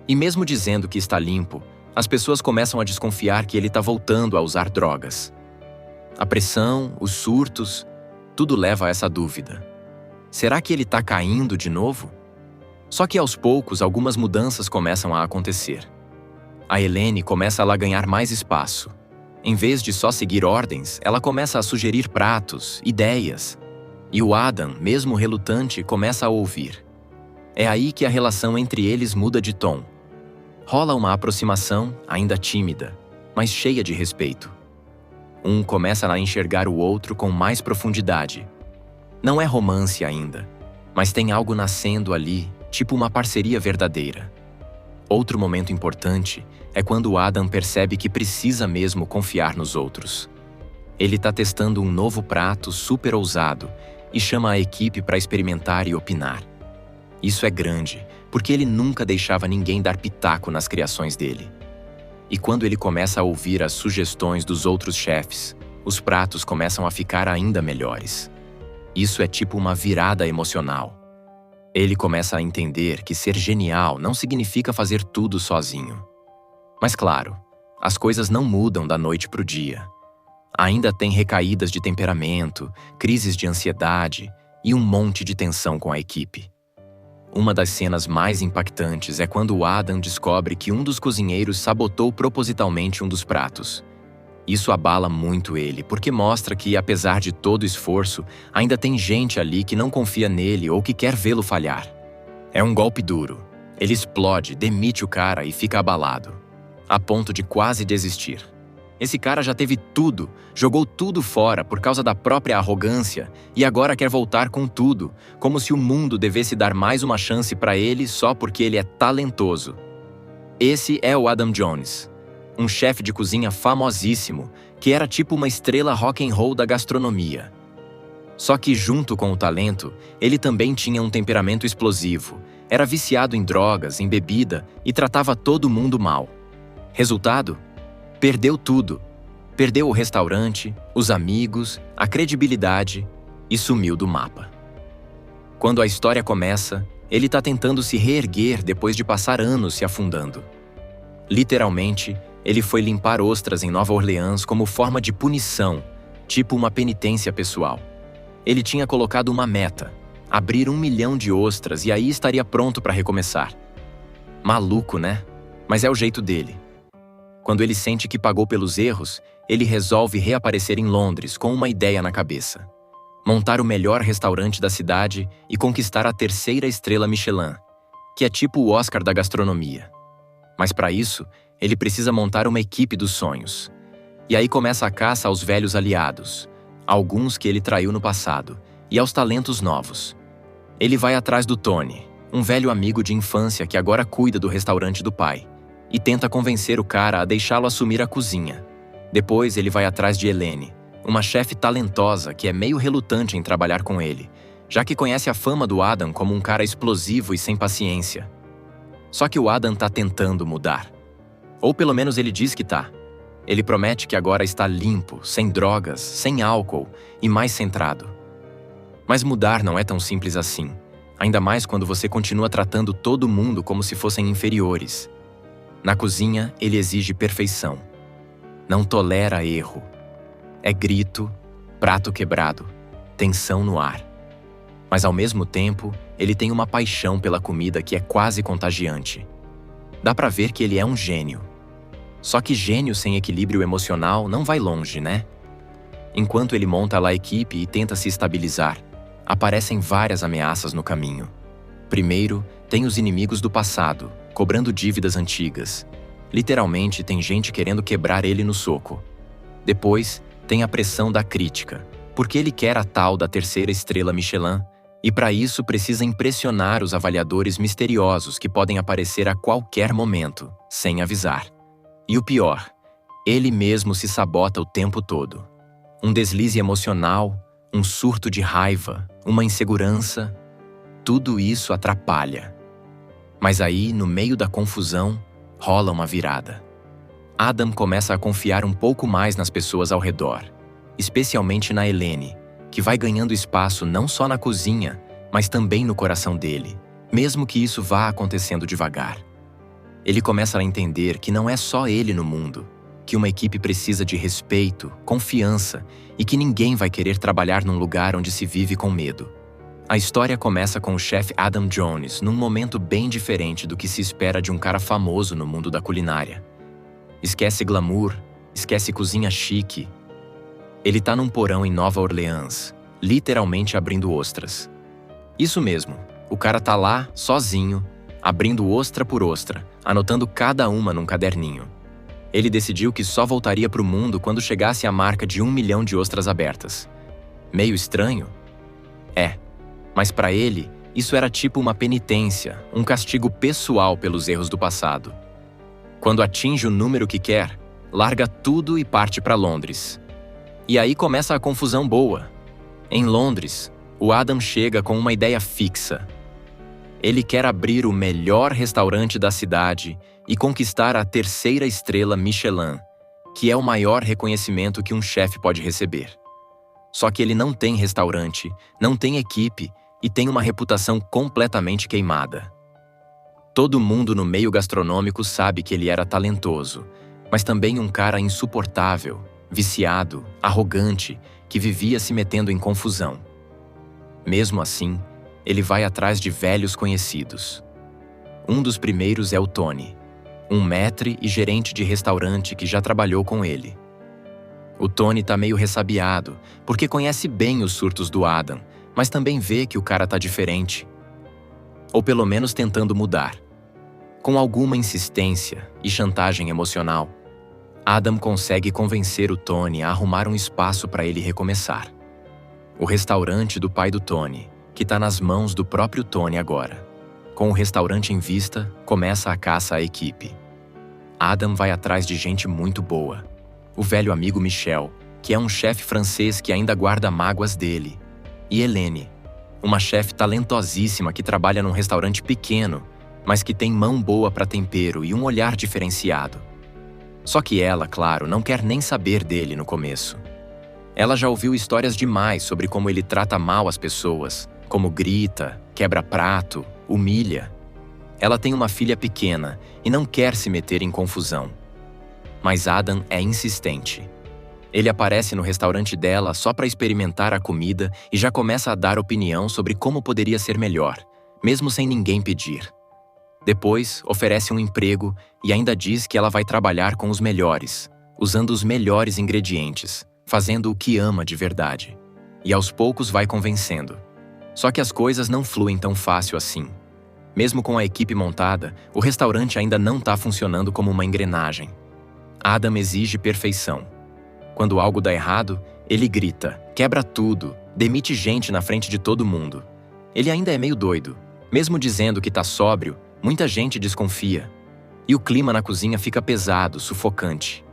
E mesmo dizendo que está limpo, as pessoas começam a desconfiar que ele está voltando a usar drogas. A pressão, os surtos, tudo leva a essa dúvida. Será que ele está caindo de novo? Só que aos poucos algumas mudanças começam a acontecer. A Elaine começa a ganhar mais espaço. Em vez de só seguir ordens, ela começa a sugerir pratos, ideias. E o Adam, mesmo relutante, começa a ouvir. É aí que a relação entre eles muda de tom. Rola uma aproximação, ainda tímida, mas cheia de respeito. Um começa a enxergar o outro com mais profundidade. Não é romance ainda, mas tem algo nascendo ali, tipo uma parceria verdadeira. Outro momento importante é quando o Adam percebe que precisa mesmo confiar nos outros. Ele está testando um novo prato super ousado e chama a equipe para experimentar e opinar. Isso é grande, porque ele nunca deixava ninguém dar pitaco nas criações dele. E quando ele começa a ouvir as sugestões dos outros chefes, os pratos começam a ficar ainda melhores. Isso é tipo uma virada emocional. Ele começa a entender que ser genial não significa fazer tudo sozinho. Mas claro, as coisas não mudam da noite para o dia. Ainda tem recaídas de temperamento, crises de ansiedade e um monte de tensão com a equipe. Uma das cenas mais impactantes é quando o Adam descobre que um dos cozinheiros sabotou propositalmente um dos pratos. Isso abala muito ele, porque mostra que, apesar de todo o esforço, ainda tem gente ali que não confia nele ou que quer vê-lo falhar. É um golpe duro. Ele explode, demite o cara e fica abalado, a ponto de quase desistir. Esse cara já teve tudo, jogou tudo fora por causa da própria arrogância e agora quer voltar com tudo, como se o mundo devesse dar mais uma chance para ele só porque ele é talentoso. Esse é o Adam Jones, um chefe de cozinha famosíssimo, que era tipo uma estrela rock and roll da gastronomia. Só que junto com o talento, ele também tinha um temperamento explosivo, era viciado em drogas, em bebida e tratava todo mundo mal. Resultado? Perdeu tudo. Perdeu o restaurante, os amigos, a credibilidade e sumiu do mapa. Quando a história começa, Ele tá tentando se reerguer depois de passar anos se afundando. Literalmente, ele foi limpar ostras em Nova Orleans como forma de punição, tipo uma penitência pessoal. Ele tinha colocado uma meta: abrir 1 milhão de ostras e aí estaria pronto para recomeçar. Maluco, né? Mas é o jeito dele. Quando ele sente que pagou pelos erros, ele resolve reaparecer em Londres com uma ideia na cabeça: montar o melhor restaurante da cidade e conquistar a 3ª estrela Michelin, que é tipo o Oscar da gastronomia. Mas para isso, ele precisa montar uma equipe dos sonhos. E aí começa a caça aos velhos aliados, alguns que ele traiu no passado, e aos talentos novos. Ele vai atrás do Tony, um velho amigo de infância que agora cuida do restaurante do pai, e tenta convencer o cara a deixá-lo assumir a cozinha. Depois ele vai atrás de Helene, uma chefe talentosa que é meio relutante em trabalhar com ele, já que conhece a fama do Adam como um cara explosivo e sem paciência. Só que o Adam tá tentando mudar. Ou pelo menos ele diz que tá. Ele promete que agora está limpo, sem drogas, sem álcool e mais centrado. Mas mudar não é tão simples assim, ainda mais quando você continua tratando todo mundo como se fossem inferiores. Na cozinha, ele exige perfeição. Não tolera erro. É grito, prato quebrado, tensão no ar. Mas ao mesmo tempo, ele tem uma paixão pela comida que é quase contagiante. Dá pra ver que ele é um gênio. Só que gênio sem equilíbrio emocional não vai longe, né? Enquanto ele monta lá a equipe e tenta se estabilizar, aparecem várias ameaças no caminho. Primeiro, tem os inimigos do passado, cobrando dívidas antigas. Literalmente, tem gente querendo quebrar ele no soco. Depois, tem a pressão da crítica, porque ele quer a tal da 3ª estrela Michelin, e para isso precisa impressionar os avaliadores misteriosos que podem aparecer a qualquer momento, sem avisar. E o pior, ele mesmo se sabota o tempo todo. Um deslize emocional, um surto de raiva, uma insegurança, tudo isso atrapalha. Mas aí, no meio da confusão, rola uma virada. Adam começa a confiar um pouco mais nas pessoas ao redor, especialmente na Helene, que vai ganhando espaço não só na cozinha, mas também no coração dele, mesmo que isso vá acontecendo devagar. Ele começa a entender que não é só ele no mundo, que uma equipe precisa de respeito, confiança e que ninguém vai querer trabalhar num lugar onde se vive com medo. A história começa com o chefe Adam Jones num momento bem diferente do que se espera de um cara famoso no mundo da culinária. Esquece glamour, esquece cozinha chique. Ele tá num porão em Nova Orleans, literalmente abrindo ostras. Isso mesmo, o cara tá lá, sozinho, abrindo ostra por ostra, anotando cada uma num caderninho. Ele decidiu que só voltaria pro mundo quando chegasse a marca de 1 milhão de ostras abertas. Meio estranho? É, mas para ele, isso era tipo uma penitência, um castigo pessoal pelos erros do passado. Quando atinge o número que quer, larga tudo e parte para Londres. E aí começa a confusão boa. Em Londres, o Adam chega com uma ideia fixa. Ele quer abrir o melhor restaurante da cidade e conquistar a 3ª estrela Michelin, que é o maior reconhecimento que um chefe pode receber. Só que ele não tem restaurante, não tem equipe e tem uma reputação completamente queimada. Todo mundo no meio gastronômico sabe que ele era talentoso, mas também um cara insuportável, viciado, arrogante, que vivia se metendo em confusão. Mesmo assim, ele vai atrás de velhos conhecidos. Um dos primeiros é o Tony, um maître e gerente de restaurante que já trabalhou com ele. O Tony tá meio ressabiado, porque conhece bem os surtos do Adam, mas também vê que o cara tá diferente. Ou pelo menos tentando mudar. Com alguma insistência e chantagem emocional, Adam consegue convencer o Tony a arrumar um espaço para ele recomeçar. O restaurante do pai do Tony, que está nas mãos do próprio Tony agora. Com o restaurante em vista, começa a caça à equipe. Adam vai atrás de gente muito boa. O velho amigo Michel, que é um chefe francês que ainda guarda mágoas dele. E Helene, uma chefe talentosíssima que trabalha num restaurante pequeno, mas que tem mão boa para tempero e um olhar diferenciado. Só que ela, claro, não quer nem saber dele no começo. Ela já ouviu histórias demais sobre como ele trata mal as pessoas, como grita, quebra prato, humilha. Ela tem uma filha pequena e não quer se meter em confusão. Mas Adam é insistente. Ele aparece no restaurante dela só para experimentar a comida e já começa a dar opinião sobre como poderia ser melhor, mesmo sem ninguém pedir. Depois, oferece um emprego e ainda diz que ela vai trabalhar com os melhores, usando os melhores ingredientes, fazendo o que ama de verdade. E aos poucos vai convencendo. Só que as coisas não fluem tão fácil assim. Mesmo com a equipe montada, o restaurante ainda não está funcionando como uma engrenagem. Adam exige perfeição. Quando algo dá errado, ele grita, quebra tudo, demite gente na frente de todo mundo. Ele ainda é meio doido. Mesmo dizendo que está sóbrio, muita gente desconfia. E o clima na cozinha fica pesado, sufocante.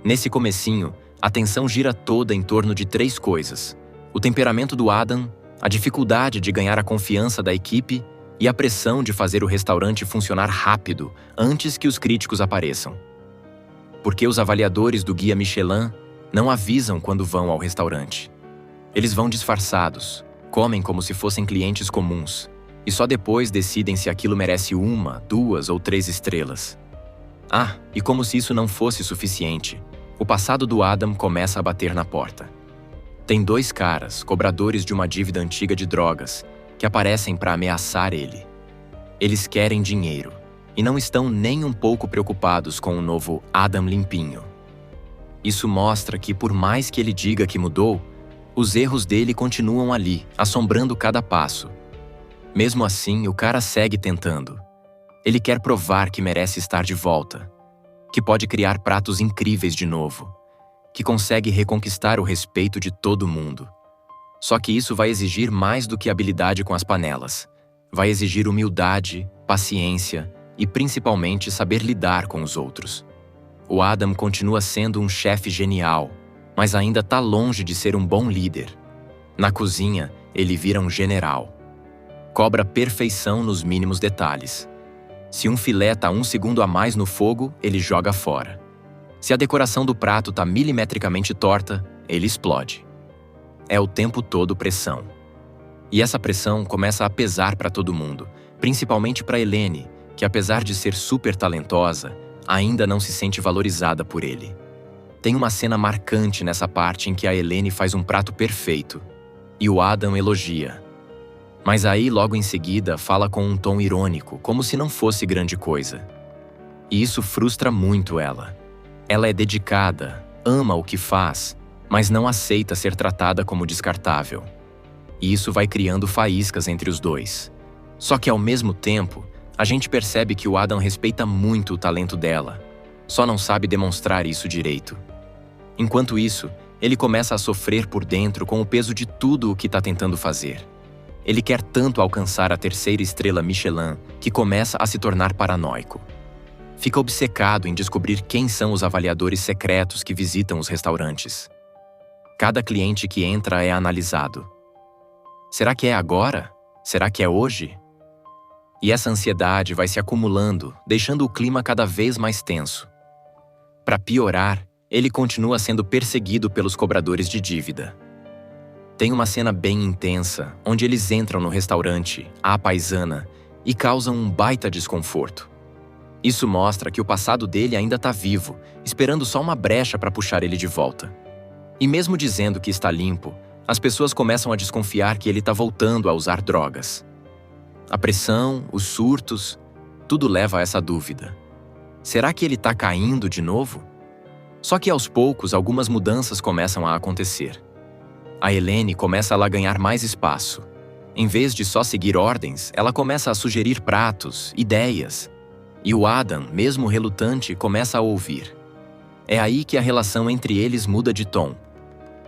Nesse comecinho, a tensão gira toda em torno de 3 coisas: o temperamento do Adam, a dificuldade de ganhar a confiança da equipe e a pressão de fazer o restaurante funcionar rápido antes que os críticos apareçam. Porque os avaliadores do Guia Michelin não avisam quando vão ao restaurante. Eles vão disfarçados, comem como se fossem clientes comuns, e só depois decidem se aquilo merece 1, 2 ou 3 estrelas. Ah, e como se isso não fosse suficiente, o passado do Adam começa a bater na porta. Tem 2 caras, cobradores de uma dívida antiga de drogas, que aparecem para ameaçar ele. Eles querem dinheiro e não estão nem um pouco preocupados com o novo Adam limpinho. Isso mostra que, por mais que ele diga que mudou, os erros dele continuam ali, assombrando cada passo. Mesmo assim, o cara segue tentando. Ele quer provar que merece estar de volta, que pode criar pratos incríveis de novo, que consegue reconquistar o respeito de todo mundo. Só que isso vai exigir mais do que habilidade com as panelas. Vai exigir humildade, paciência e principalmente saber lidar com os outros. O Adam continua sendo um chefe genial, mas ainda está longe de ser um bom líder. Na cozinha, ele vira um general. Cobra perfeição nos mínimos detalhes. Se um filé está 1 segundo a mais no fogo, ele joga fora. Se a decoração do prato está milimetricamente torta, ele explode. É o tempo todo pressão. E essa pressão começa a pesar para todo mundo, principalmente para Helene, que apesar de ser super talentosa, ainda não se sente valorizada por ele. Tem uma cena marcante nessa parte em que a Helene faz um prato perfeito, e o Adam elogia. Mas aí, logo em seguida, fala com um tom irônico, como se não fosse grande coisa. E isso frustra muito ela. Ela é dedicada, ama o que faz, mas não aceita ser tratada como descartável. E isso vai criando faíscas entre os dois. Só que, ao mesmo tempo, a gente percebe que o Adam respeita muito o talento dela, só não sabe demonstrar isso direito. Enquanto isso, ele começa a sofrer por dentro com o peso de tudo o que está tentando fazer. Ele quer tanto alcançar a 3ª estrela Michelin que começa a se tornar paranoico. Fica obcecado em descobrir quem são os avaliadores secretos que visitam os restaurantes. Cada cliente que entra é analisado. Será que é agora? Será que é hoje? E essa ansiedade vai se acumulando, deixando o clima cada vez mais tenso. Para piorar, ele continua sendo perseguido pelos cobradores de dívida. Tem uma cena bem intensa, onde eles entram no restaurante, à paisana, e causam um baita desconforto. Isso mostra que o passado dele ainda está vivo, esperando só uma brecha para puxar ele de volta. E mesmo dizendo que está limpo, as pessoas começam a desconfiar que ele está voltando a usar drogas. A pressão, os surtos, tudo leva a essa dúvida. Será que ele está caindo de novo? Só que aos poucos algumas mudanças começam a acontecer. A Helene começa a lá ganhar mais espaço. Em vez de só seguir ordens, ela começa a sugerir pratos, ideias. E o Adam, mesmo relutante, começa a ouvir. É aí que a relação entre eles muda de tom.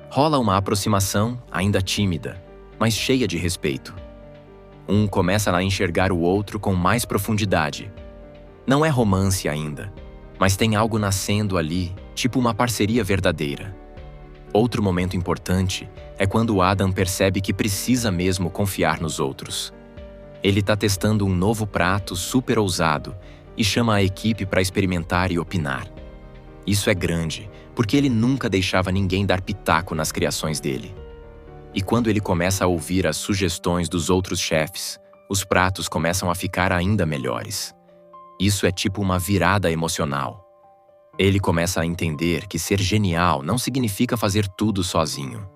Rola uma aproximação, ainda tímida, mas cheia de respeito. Um começa a enxergar o outro com mais profundidade. Não é romance ainda, mas tem algo nascendo ali, tipo uma parceria verdadeira. Outro momento importante é quando o Adam percebe que precisa mesmo confiar nos outros. Ele está testando um novo prato super ousado e chama a equipe para experimentar e opinar. Isso é grande, porque ele nunca deixava ninguém dar pitaco nas criações dele. E quando ele começa a ouvir as sugestões dos outros chefes, os pratos começam a ficar ainda melhores. Isso é tipo uma virada emocional. Ele começa a entender que ser genial não significa fazer tudo sozinho.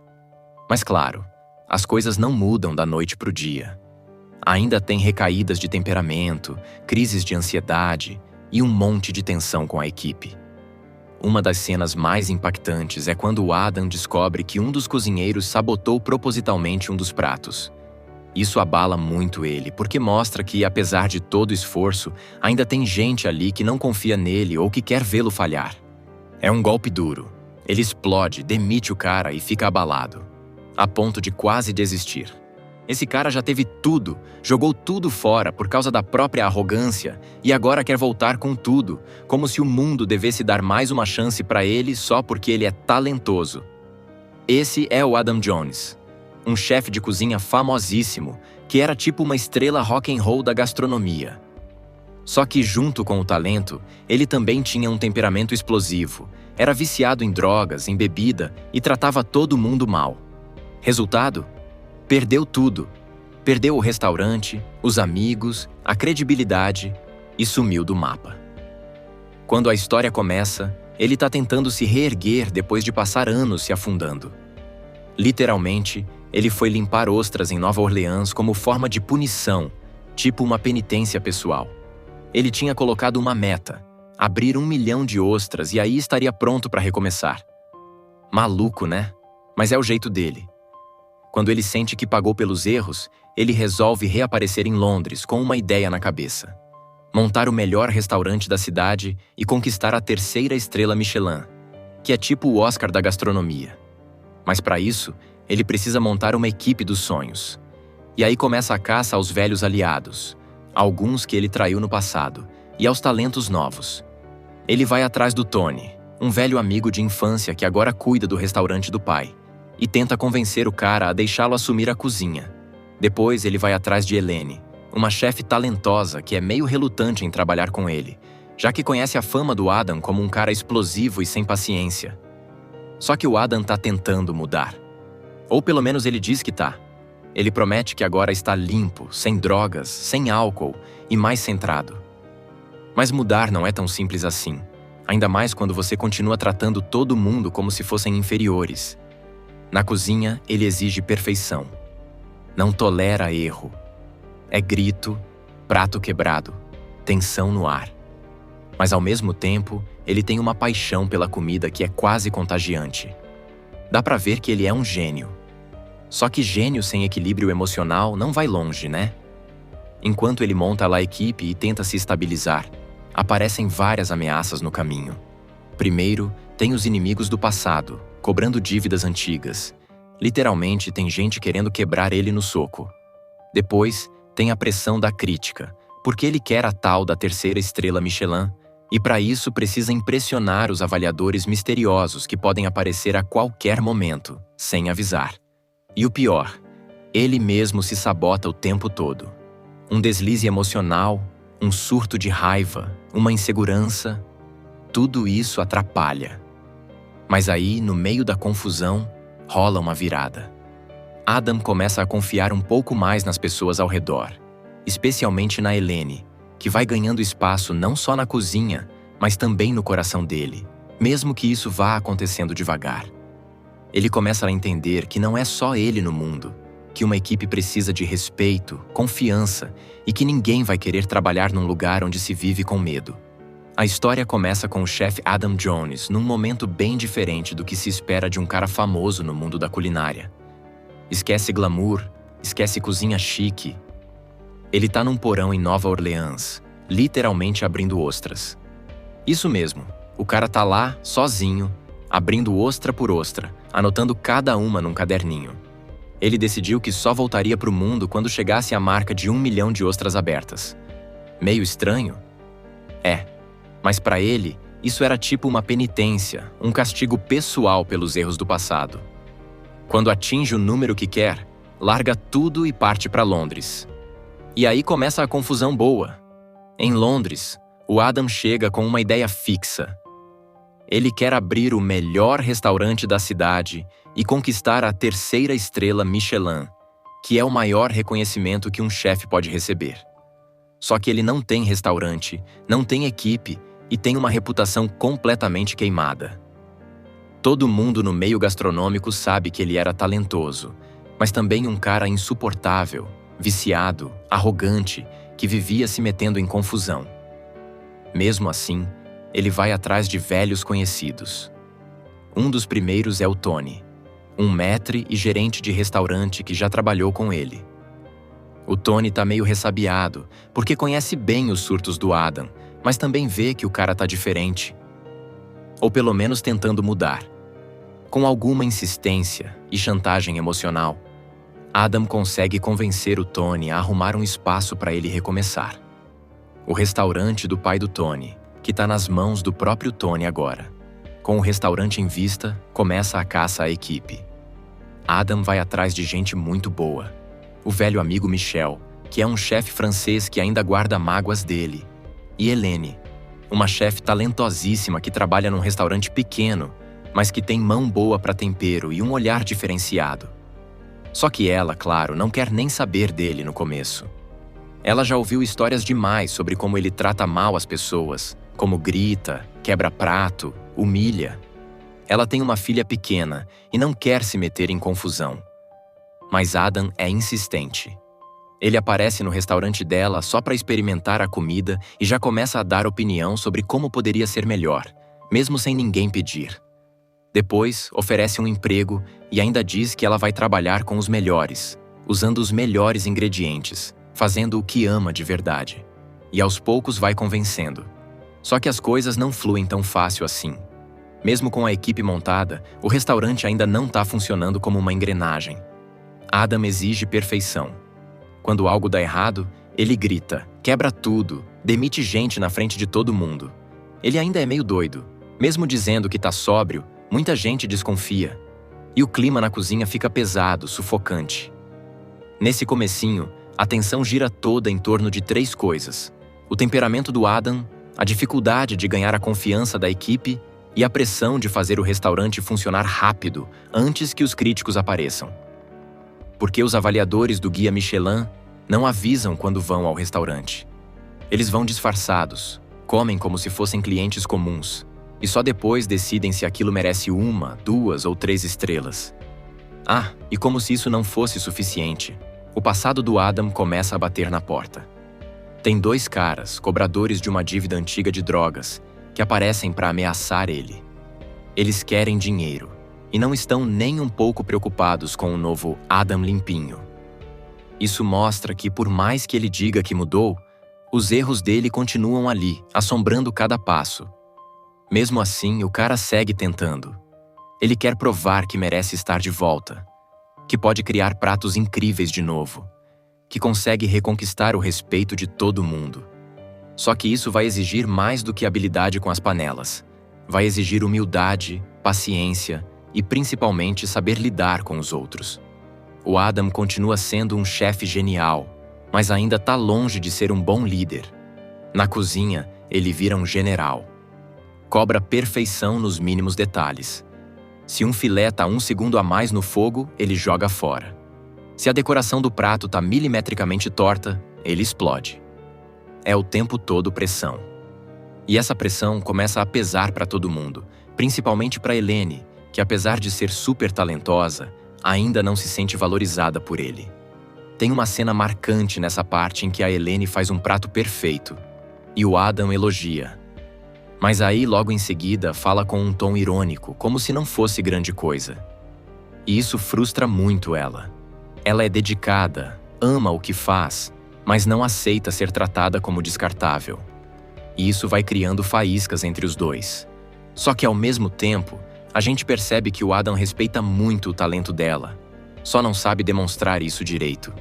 Mas claro, as coisas não mudam da noite para o dia. Ainda tem recaídas de temperamento, crises de ansiedade e um monte de tensão com a equipe. Uma das cenas mais impactantes é quando o Adam descobre que um dos cozinheiros sabotou propositalmente um dos pratos. Isso abala muito ele, porque mostra que, apesar de todo o esforço, ainda tem gente ali que não confia nele ou que quer vê-lo falhar. É um golpe duro. Ele explode, demite o cara e fica abalado, a ponto de quase desistir. Esse cara já teve tudo, jogou tudo fora por causa da própria arrogância e agora quer voltar com tudo, como se o mundo devesse dar mais uma chance para ele só porque ele é talentoso. Esse é o Adam Jones, um chefe de cozinha famosíssimo, que era tipo uma estrela rock and roll da gastronomia. Só que junto com o talento, ele também tinha um temperamento explosivo, era viciado em drogas, em bebida e tratava todo mundo mal. Resultado? Perdeu tudo. Perdeu o restaurante, os amigos, a credibilidade e sumiu do mapa. Quando a história começa, ele está tentando se reerguer depois de passar anos se afundando. Literalmente, ele foi limpar ostras em Nova Orleans como forma de punição, tipo uma penitência pessoal. Ele tinha colocado uma meta, abrir 1 milhão de ostras e aí estaria pronto para recomeçar. Maluco, né? Mas é o jeito dele. Quando ele sente que pagou pelos erros, ele resolve reaparecer em Londres com uma ideia na cabeça: montar o melhor restaurante da cidade e conquistar a 3ª estrela Michelin, que é tipo o Oscar da gastronomia. Mas para isso, ele precisa montar uma equipe dos sonhos. E aí começa a caça aos velhos aliados, alguns que ele traiu no passado, e aos talentos novos. Ele vai atrás do Tony, um velho amigo de infância que agora cuida do restaurante do pai, e tenta convencer o cara a deixá-lo assumir a cozinha. Depois ele vai atrás de Helene, uma chefe talentosa que é meio relutante em trabalhar com ele, já que conhece a fama do Adam como um cara explosivo e sem paciência. Só que o Adam tá tentando mudar. Ou pelo menos ele diz que tá. Ele promete que agora está limpo, sem drogas, sem álcool e mais centrado. Mas mudar não é tão simples assim, ainda mais quando você continua tratando todo mundo como se fossem inferiores. Na cozinha, ele exige perfeição. Não tolera erro. É grito, prato quebrado, tensão no ar. Mas ao mesmo tempo, ele tem uma paixão pela comida que é quase contagiante. Dá pra ver que ele é um gênio. Só que gênio sem equilíbrio emocional não vai longe, né? Enquanto ele monta lá a equipe e tenta se estabilizar, aparecem várias ameaças no caminho. Primeiro, tem os inimigos do passado, cobrando dívidas antigas. Literalmente, tem gente querendo quebrar ele no soco. Depois, tem a pressão da crítica, porque ele quer a tal da 3ª estrela Michelin, e para isso precisa impressionar os avaliadores misteriosos que podem aparecer a qualquer momento, sem avisar. E o pior, ele mesmo se sabota o tempo todo. Um deslize emocional, um surto de raiva, uma insegurança, tudo isso atrapalha. Mas aí, no meio da confusão, rola uma virada. Adam começa a confiar um pouco mais nas pessoas ao redor, especialmente na Helene, que vai ganhando espaço não só na cozinha, mas também no coração dele, mesmo que isso vá acontecendo devagar. Ele começa a entender que não é só ele no mundo, que uma equipe precisa de respeito, confiança e que ninguém vai querer trabalhar num lugar onde se vive com medo. A história começa com o chefe Adam Jones num momento bem diferente do que se espera de um cara famoso no mundo da culinária. Esquece glamour, esquece cozinha chique. Ele tá num porão em Nova Orleans, literalmente abrindo ostras. Isso mesmo, o cara tá lá, sozinho, abrindo ostra por ostra, anotando cada uma num caderninho. Ele decidiu que só voltaria pro mundo quando chegasse a marca de 1 milhão de ostras abertas. Meio estranho? É, mas para ele, isso era tipo uma penitência, um castigo pessoal pelos erros do passado. Quando atinge o número que quer, larga tudo e parte para Londres. E aí começa a confusão boa. Em Londres, o Adam chega com uma ideia fixa. Ele quer abrir o melhor restaurante da cidade e conquistar a 3ª estrela Michelin, que é o maior reconhecimento que um chefe pode receber. Só que ele não tem restaurante, não tem equipe e tem uma reputação completamente queimada. Todo mundo no meio gastronômico sabe que ele era talentoso, mas também um cara insuportável, viciado, arrogante, que vivia se metendo em confusão. Mesmo assim, ele vai atrás de velhos conhecidos. Um dos primeiros é o Tony, um maître e gerente de restaurante que já trabalhou com ele. O Tony tá meio ressabiado, porque conhece bem os surtos do Adam, mas também vê que o cara tá diferente. Ou pelo menos tentando mudar. Com alguma insistência e chantagem emocional, Adam consegue convencer o Tony a arrumar um espaço para ele recomeçar. O restaurante do pai do Tony, que tá nas mãos do próprio Tony agora. Com o restaurante em vista, começa a caça à equipe. Adam vai atrás de gente muito boa. O velho amigo Michel, que é um chefe francês que ainda guarda mágoas dele. E Helene, uma chefe talentosíssima que trabalha num restaurante pequeno, mas que tem mão boa para tempero e um olhar diferenciado. Só que ela, claro, não quer nem saber dele no começo. Ela já ouviu histórias demais sobre como ele trata mal as pessoas, como grita, quebra prato, humilha. Ela tem uma filha pequena e não quer se meter em confusão. Mas Adam é insistente. Ele aparece no restaurante dela só para experimentar a comida e já começa a dar opinião sobre como poderia ser melhor, mesmo sem ninguém pedir. Depois, oferece um emprego e ainda diz que ela vai trabalhar com os melhores, usando os melhores ingredientes, fazendo o que ama de verdade. E aos poucos vai convencendo. Só que as coisas não fluem tão fácil assim. Mesmo com a equipe montada, o restaurante ainda não está funcionando como uma engrenagem. Adam exige perfeição. Quando algo dá errado, ele grita, quebra tudo, demite gente na frente de todo mundo. Ele ainda é meio doido. Mesmo dizendo que está sóbrio, muita gente desconfia. E o clima na cozinha fica pesado, sufocante. Nesse comecinho, a tensão gira toda em torno de 3 coisas: o temperamento do Adam, a dificuldade de ganhar a confiança da equipe e a pressão de fazer o restaurante funcionar rápido, antes que os críticos apareçam. Porque os avaliadores do Guia Michelin não avisam quando vão ao restaurante. Eles vão disfarçados, comem como se fossem clientes comuns, e só depois decidem se aquilo merece 1, 2 ou 3 estrelas. Ah, e como se isso não fosse suficiente, o passado do Adam começa a bater na porta. Tem 2 caras, cobradores de uma dívida antiga de drogas, que aparecem para ameaçar ele. Eles querem dinheiro, e não estão nem um pouco preocupados com o novo Adam limpinho. Isso mostra que, por mais que ele diga que mudou, os erros dele continuam ali, assombrando cada passo. Mesmo assim, o cara segue tentando. Ele quer provar que merece estar de volta, que pode criar pratos incríveis de novo, que consegue reconquistar o respeito de todo mundo. Só que isso vai exigir mais do que habilidade com as panelas. Vai exigir humildade, paciência e principalmente saber lidar com os outros. O Adam continua sendo um chefe genial, mas ainda está longe de ser um bom líder. Na cozinha, ele vira um general. Cobra perfeição nos mínimos detalhes. Se um filé está 1 segundo a mais no fogo, ele joga fora. Se a decoração do prato está milimetricamente torta, ele explode. É o tempo todo pressão. E essa pressão começa a pesar para todo mundo, principalmente para Helene, que apesar de ser super talentosa, ainda não se sente valorizada por ele. Tem uma cena marcante nessa parte em que a Helene faz um prato perfeito, e o Adam elogia. Mas aí, logo em seguida, fala com um tom irônico, como se não fosse grande coisa. E isso frustra muito ela. Ela é dedicada, ama o que faz, mas não aceita ser tratada como descartável. E isso vai criando faíscas entre os dois. Só que, ao mesmo tempo, a gente percebe que o Adam respeita muito o talento dela, só não sabe demonstrar isso direito.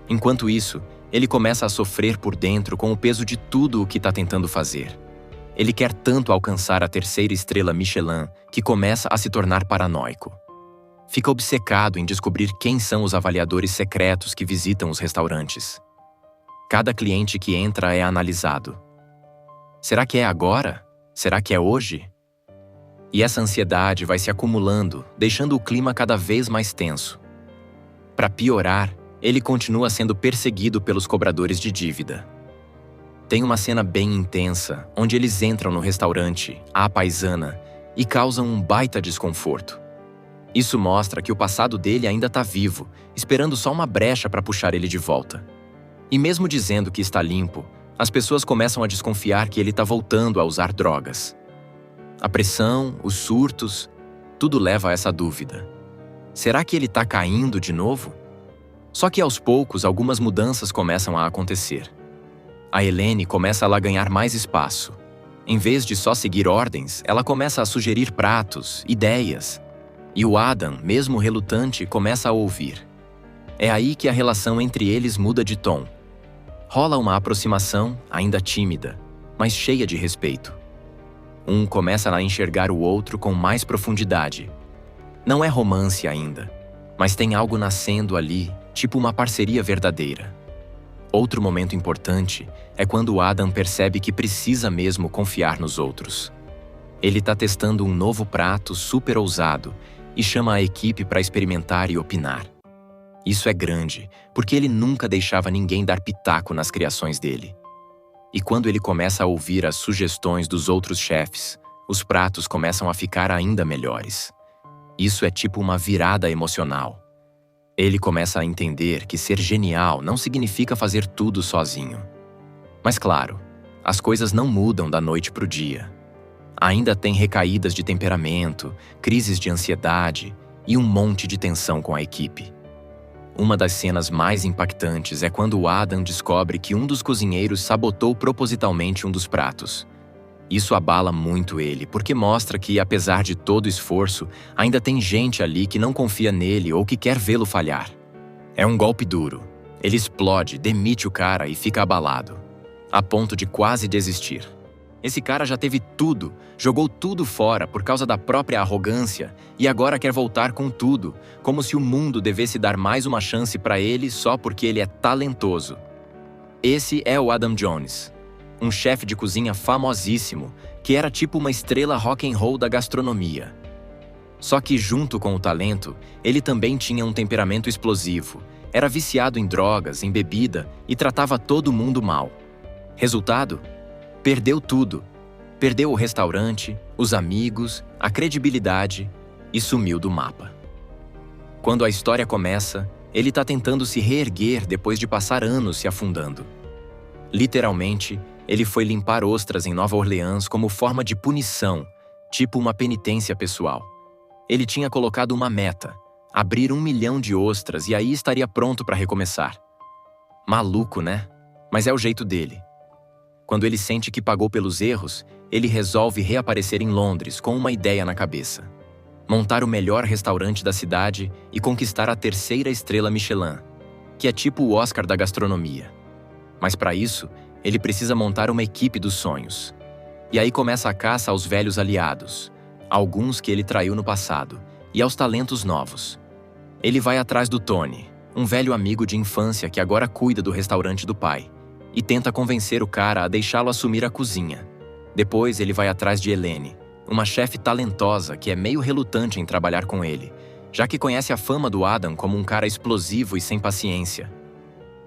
Enquanto isso, ele começa a sofrer por dentro com o peso de tudo o que está tentando fazer. Ele quer tanto alcançar a 3ª estrela Michelin que começa a se tornar paranoico. Fica obcecado em descobrir quem são os avaliadores secretos que visitam os restaurantes. Cada cliente que entra é analisado. Será que é agora? Será que é hoje? E essa ansiedade vai se acumulando, deixando o clima cada vez mais tenso. Para piorar, ele continua sendo perseguido pelos cobradores de dívida. Tem uma cena bem intensa, onde eles entram no restaurante, à paisana, e causam um baita desconforto. Isso mostra que o passado dele ainda está vivo, esperando só uma brecha para puxar ele de volta. E mesmo dizendo que está limpo, as pessoas começam a desconfiar que ele está voltando a usar drogas. A pressão, os surtos, tudo leva a essa dúvida. Será que ele está caindo de novo? Só que aos poucos algumas mudanças começam a acontecer. A Eleni começa a ganhar mais espaço. Em vez de só seguir ordens, ela começa a sugerir pratos, ideias. E o Adam, mesmo relutante, começa a ouvir. É aí que a relação entre eles muda de tom. Rola uma aproximação, ainda tímida, mas cheia de respeito. Um começa a enxergar o outro com mais profundidade. Não é romance ainda, mas tem algo nascendo ali, tipo uma parceria verdadeira. Outro momento importante é quando o Adam percebe que precisa mesmo confiar nos outros. Ele está testando um novo prato super ousado e chama a equipe para experimentar e opinar. Isso é grande, porque ele nunca deixava ninguém dar pitaco nas criações dele. E quando ele começa a ouvir as sugestões dos outros chefes, os pratos começam a ficar ainda melhores. Isso é tipo uma virada emocional. Ele começa a entender que ser genial não significa fazer tudo sozinho. Mas claro, as coisas não mudam da noite para o dia. Ainda tem recaídas de temperamento, crises de ansiedade e um monte de tensão com a equipe. Uma das cenas mais impactantes é quando o Adam descobre que um dos cozinheiros sabotou propositalmente um dos pratos. Isso abala muito ele, porque mostra que, apesar de todo o esforço, ainda tem gente ali que não confia nele ou que quer vê-lo falhar. É um golpe duro. Ele explode, demite o cara e fica abalado, a ponto de quase desistir. Esse cara já teve tudo, jogou tudo fora por causa da própria arrogância e agora quer voltar com tudo, como se o mundo devesse dar mais uma chance para ele só porque ele é talentoso. Esse é o Adam Jones, um chefe de cozinha famosíssimo, que era tipo uma estrela rock and roll da gastronomia. Só que junto com o talento, ele também tinha um temperamento explosivo, era viciado em drogas, em bebida e tratava todo mundo mal. Resultado? Perdeu tudo. Perdeu o restaurante, os amigos, a credibilidade e sumiu do mapa. Quando a história começa, ele está tentando se reerguer depois de passar anos se afundando. Literalmente, ele foi limpar ostras em Nova Orleans como forma de punição, tipo uma penitência pessoal. Ele tinha colocado uma meta, abrir 1 milhão de ostras e aí estaria pronto para recomeçar. Maluco, né? Mas é o jeito dele. Quando ele sente que pagou pelos erros, ele resolve reaparecer em Londres com uma ideia na cabeça: montar o melhor restaurante da cidade e conquistar a 3ª estrela Michelin, que é tipo o Oscar da gastronomia. Mas para isso, ele precisa montar uma equipe dos sonhos. E aí começa a caça aos velhos aliados, alguns que ele traiu no passado, e aos talentos novos. Ele vai atrás do Tony, um velho amigo de infância que agora cuida do restaurante do pai, e tenta convencer o cara a deixá-lo assumir a cozinha. Depois ele vai atrás de Eleni, uma chefe talentosa que é meio relutante em trabalhar com ele, já que conhece a fama do Adam como um cara explosivo e sem paciência.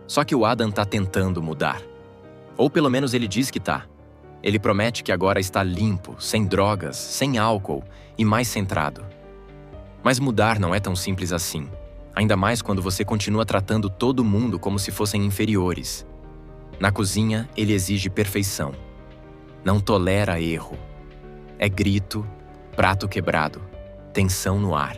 Só que o Adam tá tentando mudar. Ou pelo menos ele diz que tá. Ele promete que agora está limpo, sem drogas, sem álcool e mais centrado. Mas mudar não é tão simples assim, ainda mais quando você continua tratando todo mundo como se fossem inferiores. Na cozinha, ele exige perfeição. Não tolera erro. É grito, prato quebrado, tensão no ar.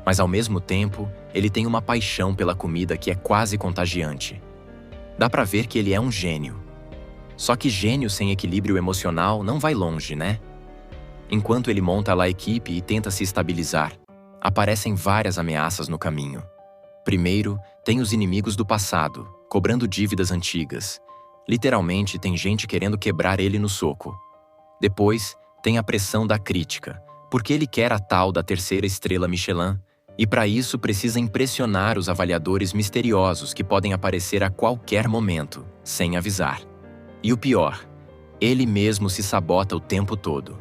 Mas ao mesmo tempo, ele tem uma paixão pela comida que é quase contagiante. Dá pra ver que ele é um gênio. Só que gênio sem equilíbrio emocional não vai longe, né? Enquanto ele monta lá a equipe e tenta se estabilizar, aparecem várias ameaças no caminho. Primeiro, tem os inimigos do passado, cobrando dívidas antigas. Literalmente, tem gente querendo quebrar ele no soco. Depois, tem a pressão da crítica, porque ele quer a tal da 3ª estrela Michelin, e para isso precisa impressionar os avaliadores misteriosos que podem aparecer a qualquer momento, sem avisar. E o pior, ele mesmo se sabota o tempo todo.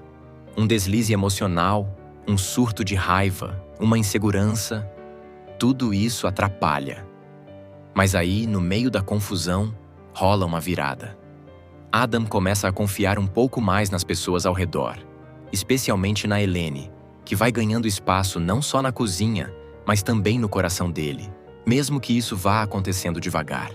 Um deslize emocional, um surto de raiva, uma insegurança, tudo isso atrapalha. Mas aí, no meio da confusão, rola uma virada. Adam começa a confiar um pouco mais nas pessoas ao redor, especialmente na Eleni, que vai ganhando espaço não só na cozinha, mas também no coração dele, mesmo que isso vá acontecendo devagar.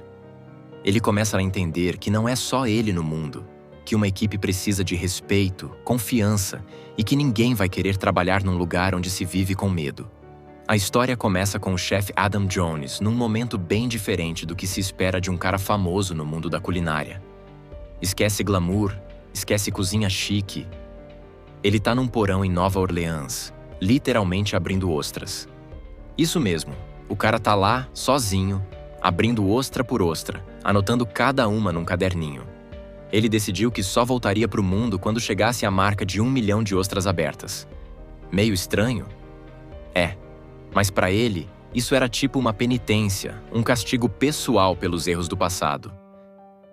Ele começa a entender que não é só ele no mundo, que uma equipe precisa de respeito, confiança e que ninguém vai querer trabalhar num lugar onde se vive com medo. A história começa com o chefe Adam Jones num momento bem diferente do que se espera de um cara famoso no mundo da culinária. Esquece glamour, esquece cozinha chique. Ele tá num porão em Nova Orleans, literalmente abrindo ostras. Isso mesmo, o cara tá lá, sozinho, abrindo ostra por ostra, anotando cada uma num caderninho. Ele decidiu que só voltaria pro mundo quando chegasse a marca de 1 milhão de ostras abertas. Meio estranho? É, mas para ele, isso era tipo uma penitência, um castigo pessoal pelos erros do passado.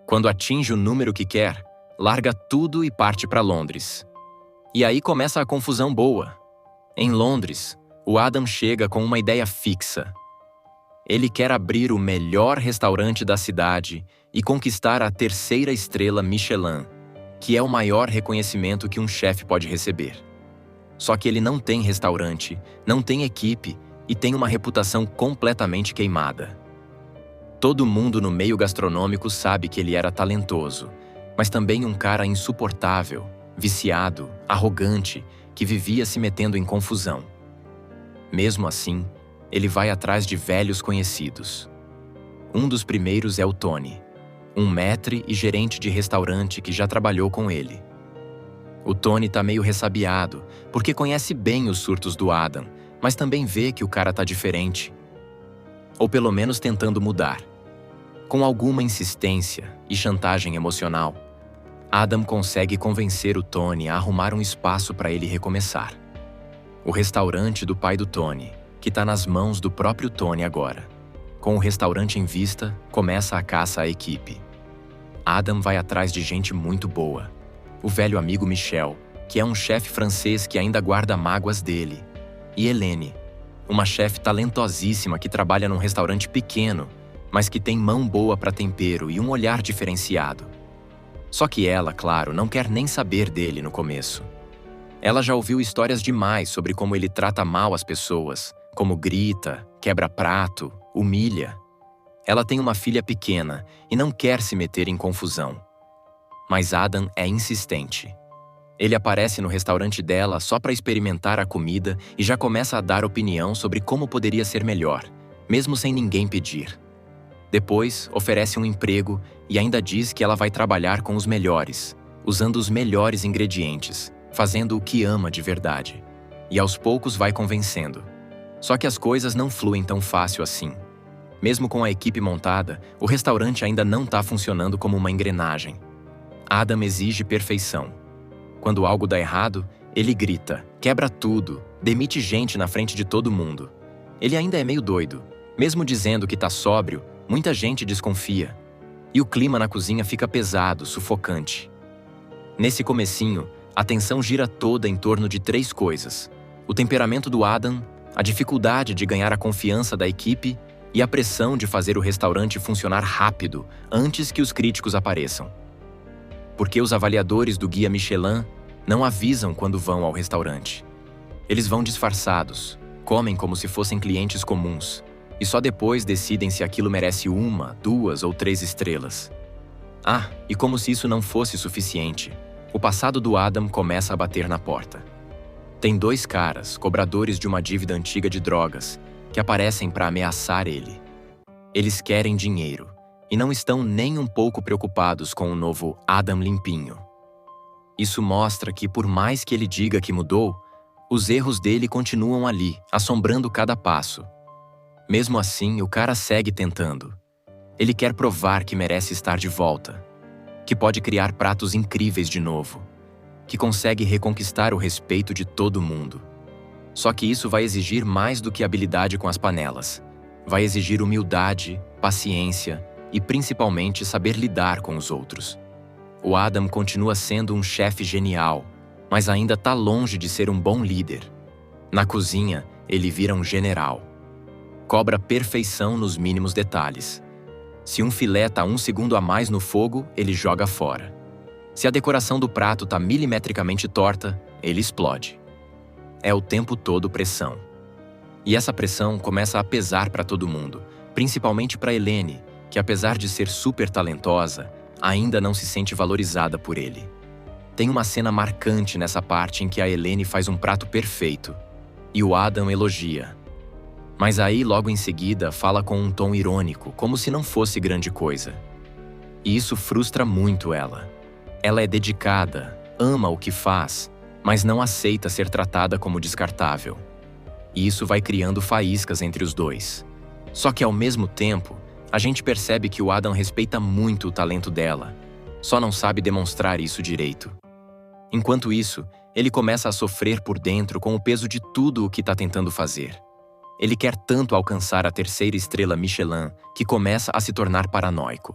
Quando atinge o número que quer, larga tudo e parte para Londres. E aí começa a confusão boa. Em Londres, o Adam chega com uma ideia fixa. Ele quer abrir o melhor restaurante da cidade e conquistar a 3ª estrela Michelin, que é o maior reconhecimento que um chefe pode receber. Só que ele não tem restaurante, não tem equipe e tem uma reputação completamente queimada. Todo mundo no meio gastronômico sabe que ele era talentoso, mas também um cara insuportável, viciado, arrogante, que vivia se metendo em confusão. Mesmo assim, ele vai atrás de velhos conhecidos. Um dos primeiros é o Tony, um maître e gerente de restaurante que já trabalhou com ele. O Tony tá meio ressabiado, porque conhece bem os surtos do Adam, mas também vê que o cara tá diferente. Ou pelo menos tentando mudar. Com alguma insistência e chantagem emocional, Adam consegue convencer o Tony a arrumar um espaço para ele recomeçar. O restaurante do pai do Tony, que está nas mãos do próprio Tony agora. Com o restaurante em vista, começa a caça à equipe. Adam vai atrás de gente muito boa. O velho amigo Michel, que é um chefe francês que ainda guarda mágoas dele. E Eleni, uma chefe talentosíssima que trabalha num restaurante pequeno, mas que tem mão boa para tempero e um olhar diferenciado. Só que ela, claro, não quer nem saber dele no começo. Ela já ouviu histórias demais sobre como ele trata mal as pessoas, como grita, quebra prato, humilha. Ela tem uma filha pequena e não quer se meter em confusão. Mas Adam é insistente. Ele aparece no restaurante dela só para experimentar a comida e já começa a dar opinião sobre como poderia ser melhor, mesmo sem ninguém pedir. Depois, oferece um emprego e ainda diz que ela vai trabalhar com os melhores, usando os melhores ingredientes, fazendo o que ama de verdade. E aos poucos vai convencendo. Só que as coisas não fluem tão fácil assim. Mesmo com a equipe montada, o restaurante ainda não está funcionando como uma engrenagem. Adam exige perfeição. Quando algo dá errado, ele grita, quebra tudo, demite gente na frente de todo mundo. Ele ainda é meio doido. Mesmo dizendo que está sóbrio, muita gente desconfia. E o clima na cozinha fica pesado, sufocante. Nesse comecinho, a tensão gira toda em torno de 3 coisas: o temperamento do Adam, a dificuldade de ganhar a confiança da equipe e a pressão de fazer o restaurante funcionar rápido, antes que os críticos apareçam. Porque os avaliadores do Guia Michelin não avisam quando vão ao restaurante. Eles vão disfarçados, comem como se fossem clientes comuns, e só depois decidem se aquilo merece 1, 2 ou 3 estrelas. Ah, e como se isso não fosse suficiente, o passado do Adam começa a bater na porta. Tem 2 caras, cobradores de uma dívida antiga de drogas, que aparecem para ameaçar ele. Eles querem dinheiro e não estão nem um pouco preocupados com o novo Adam limpinho. Isso mostra que, por mais que ele diga que mudou, os erros dele continuam ali, assombrando cada passo. Mesmo assim, o cara segue tentando. Ele quer provar que merece estar de volta, que pode criar pratos incríveis de novo, que consegue reconquistar o respeito de todo mundo. Só que isso vai exigir mais do que habilidade com as panelas. Vai exigir humildade, paciência e principalmente saber lidar com os outros. O Adam continua sendo um chefe genial, mas ainda está longe de ser um bom líder. Na cozinha, ele vira um general. Cobra perfeição nos mínimos detalhes, Se um filé tá 1 segundo a mais no fogo, ele joga fora. Se a decoração do prato tá milimetricamente torta, ele explode. É o tempo todo pressão. E essa pressão começa a pesar para todo mundo, principalmente para Helene, que apesar de ser super talentosa, ainda não se sente valorizada por ele. Tem uma cena marcante nessa parte em que a Helene faz um prato perfeito, e o Adam elogia. Mas aí, logo em seguida, fala com um tom irônico, como se não fosse grande coisa. E isso frustra muito ela. Ela é dedicada, ama o que faz, mas não aceita ser tratada como descartável. E isso vai criando faíscas entre os dois. Só que, ao mesmo tempo, a gente percebe que o Adam respeita muito o talento dela, só não sabe demonstrar isso direito. Enquanto isso, ele começa a sofrer por dentro com o peso de tudo o que está tentando fazer. Ele quer tanto alcançar a 3ª estrela Michelin que começa a se tornar paranoico.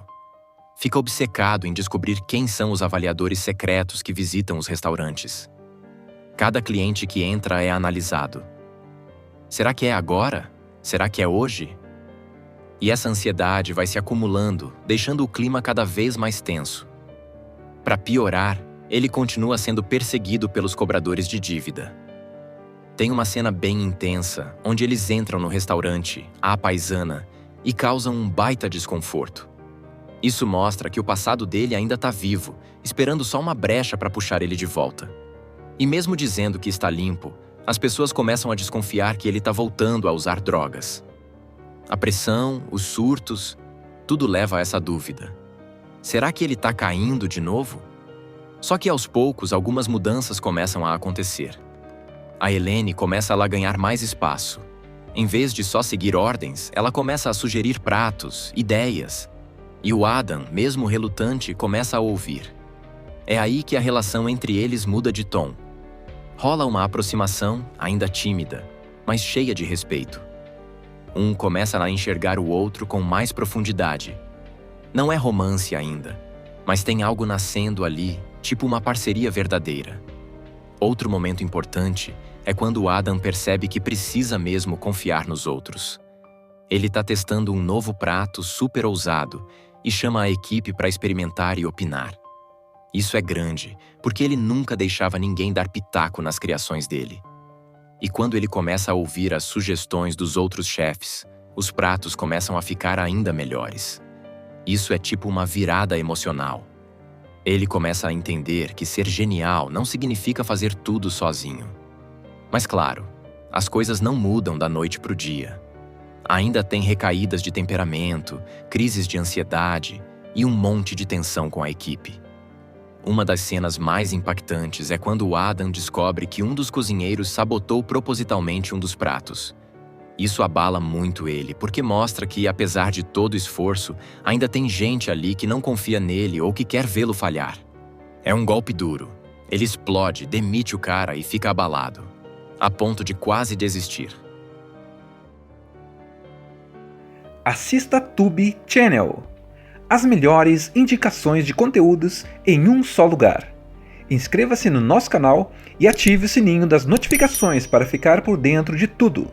Fica obcecado em descobrir quem são os avaliadores secretos que visitam os restaurantes. Cada cliente que entra é analisado. Será que é agora? Será que é hoje? E essa ansiedade vai se acumulando, deixando o clima cada vez mais tenso. Para piorar, ele continua sendo perseguido pelos cobradores de dívida. Tem uma cena bem intensa, onde eles entram no restaurante, à paisana, e causam um baita desconforto. Isso mostra que o passado dele ainda está vivo, esperando só uma brecha para puxar ele de volta. E mesmo dizendo que está limpo, as pessoas começam a desconfiar que ele está voltando a usar drogas. A pressão, os surtos, tudo leva a essa dúvida. Será que ele está caindo de novo? Só que aos poucos algumas mudanças começam a acontecer. A Helene começa a ganhar mais espaço. Em vez de só seguir ordens, ela começa a sugerir pratos, ideias. E o Adam, mesmo relutante, começa a ouvir. É aí que a relação entre eles muda de tom. Rola uma aproximação, ainda tímida, mas cheia de respeito. Um começa a enxergar o outro com mais profundidade. Não é romance ainda, mas tem algo nascendo ali, tipo uma parceria verdadeira. Outro momento importante é quando o Adam percebe que precisa mesmo confiar nos outros. Ele está testando um novo prato super ousado e chama a equipe para experimentar e opinar. Isso é grande, porque ele nunca deixava ninguém dar pitaco nas criações dele. E quando ele começa a ouvir as sugestões dos outros chefes, os pratos começam a ficar ainda melhores. Isso é tipo uma virada emocional. Ele começa a entender que ser genial não significa fazer tudo sozinho. Mas claro, as coisas não mudam da noite para o dia. Ainda tem recaídas de temperamento, crises de ansiedade e um monte de tensão com a equipe. Uma das cenas mais impactantes é quando o Adam descobre que um dos cozinheiros sabotou propositalmente um dos pratos. Isso abala muito ele, porque mostra que, apesar de todo o esforço, ainda tem gente ali que não confia nele ou que quer vê-lo falhar. É um golpe duro. Ele explode, demite o cara e fica abalado, a ponto de quase desistir.
Assista Tube Channel. As melhores indicações de conteúdos em um só lugar. Inscreva-se no nosso canal e ative o sininho das notificações para ficar por dentro de tudo.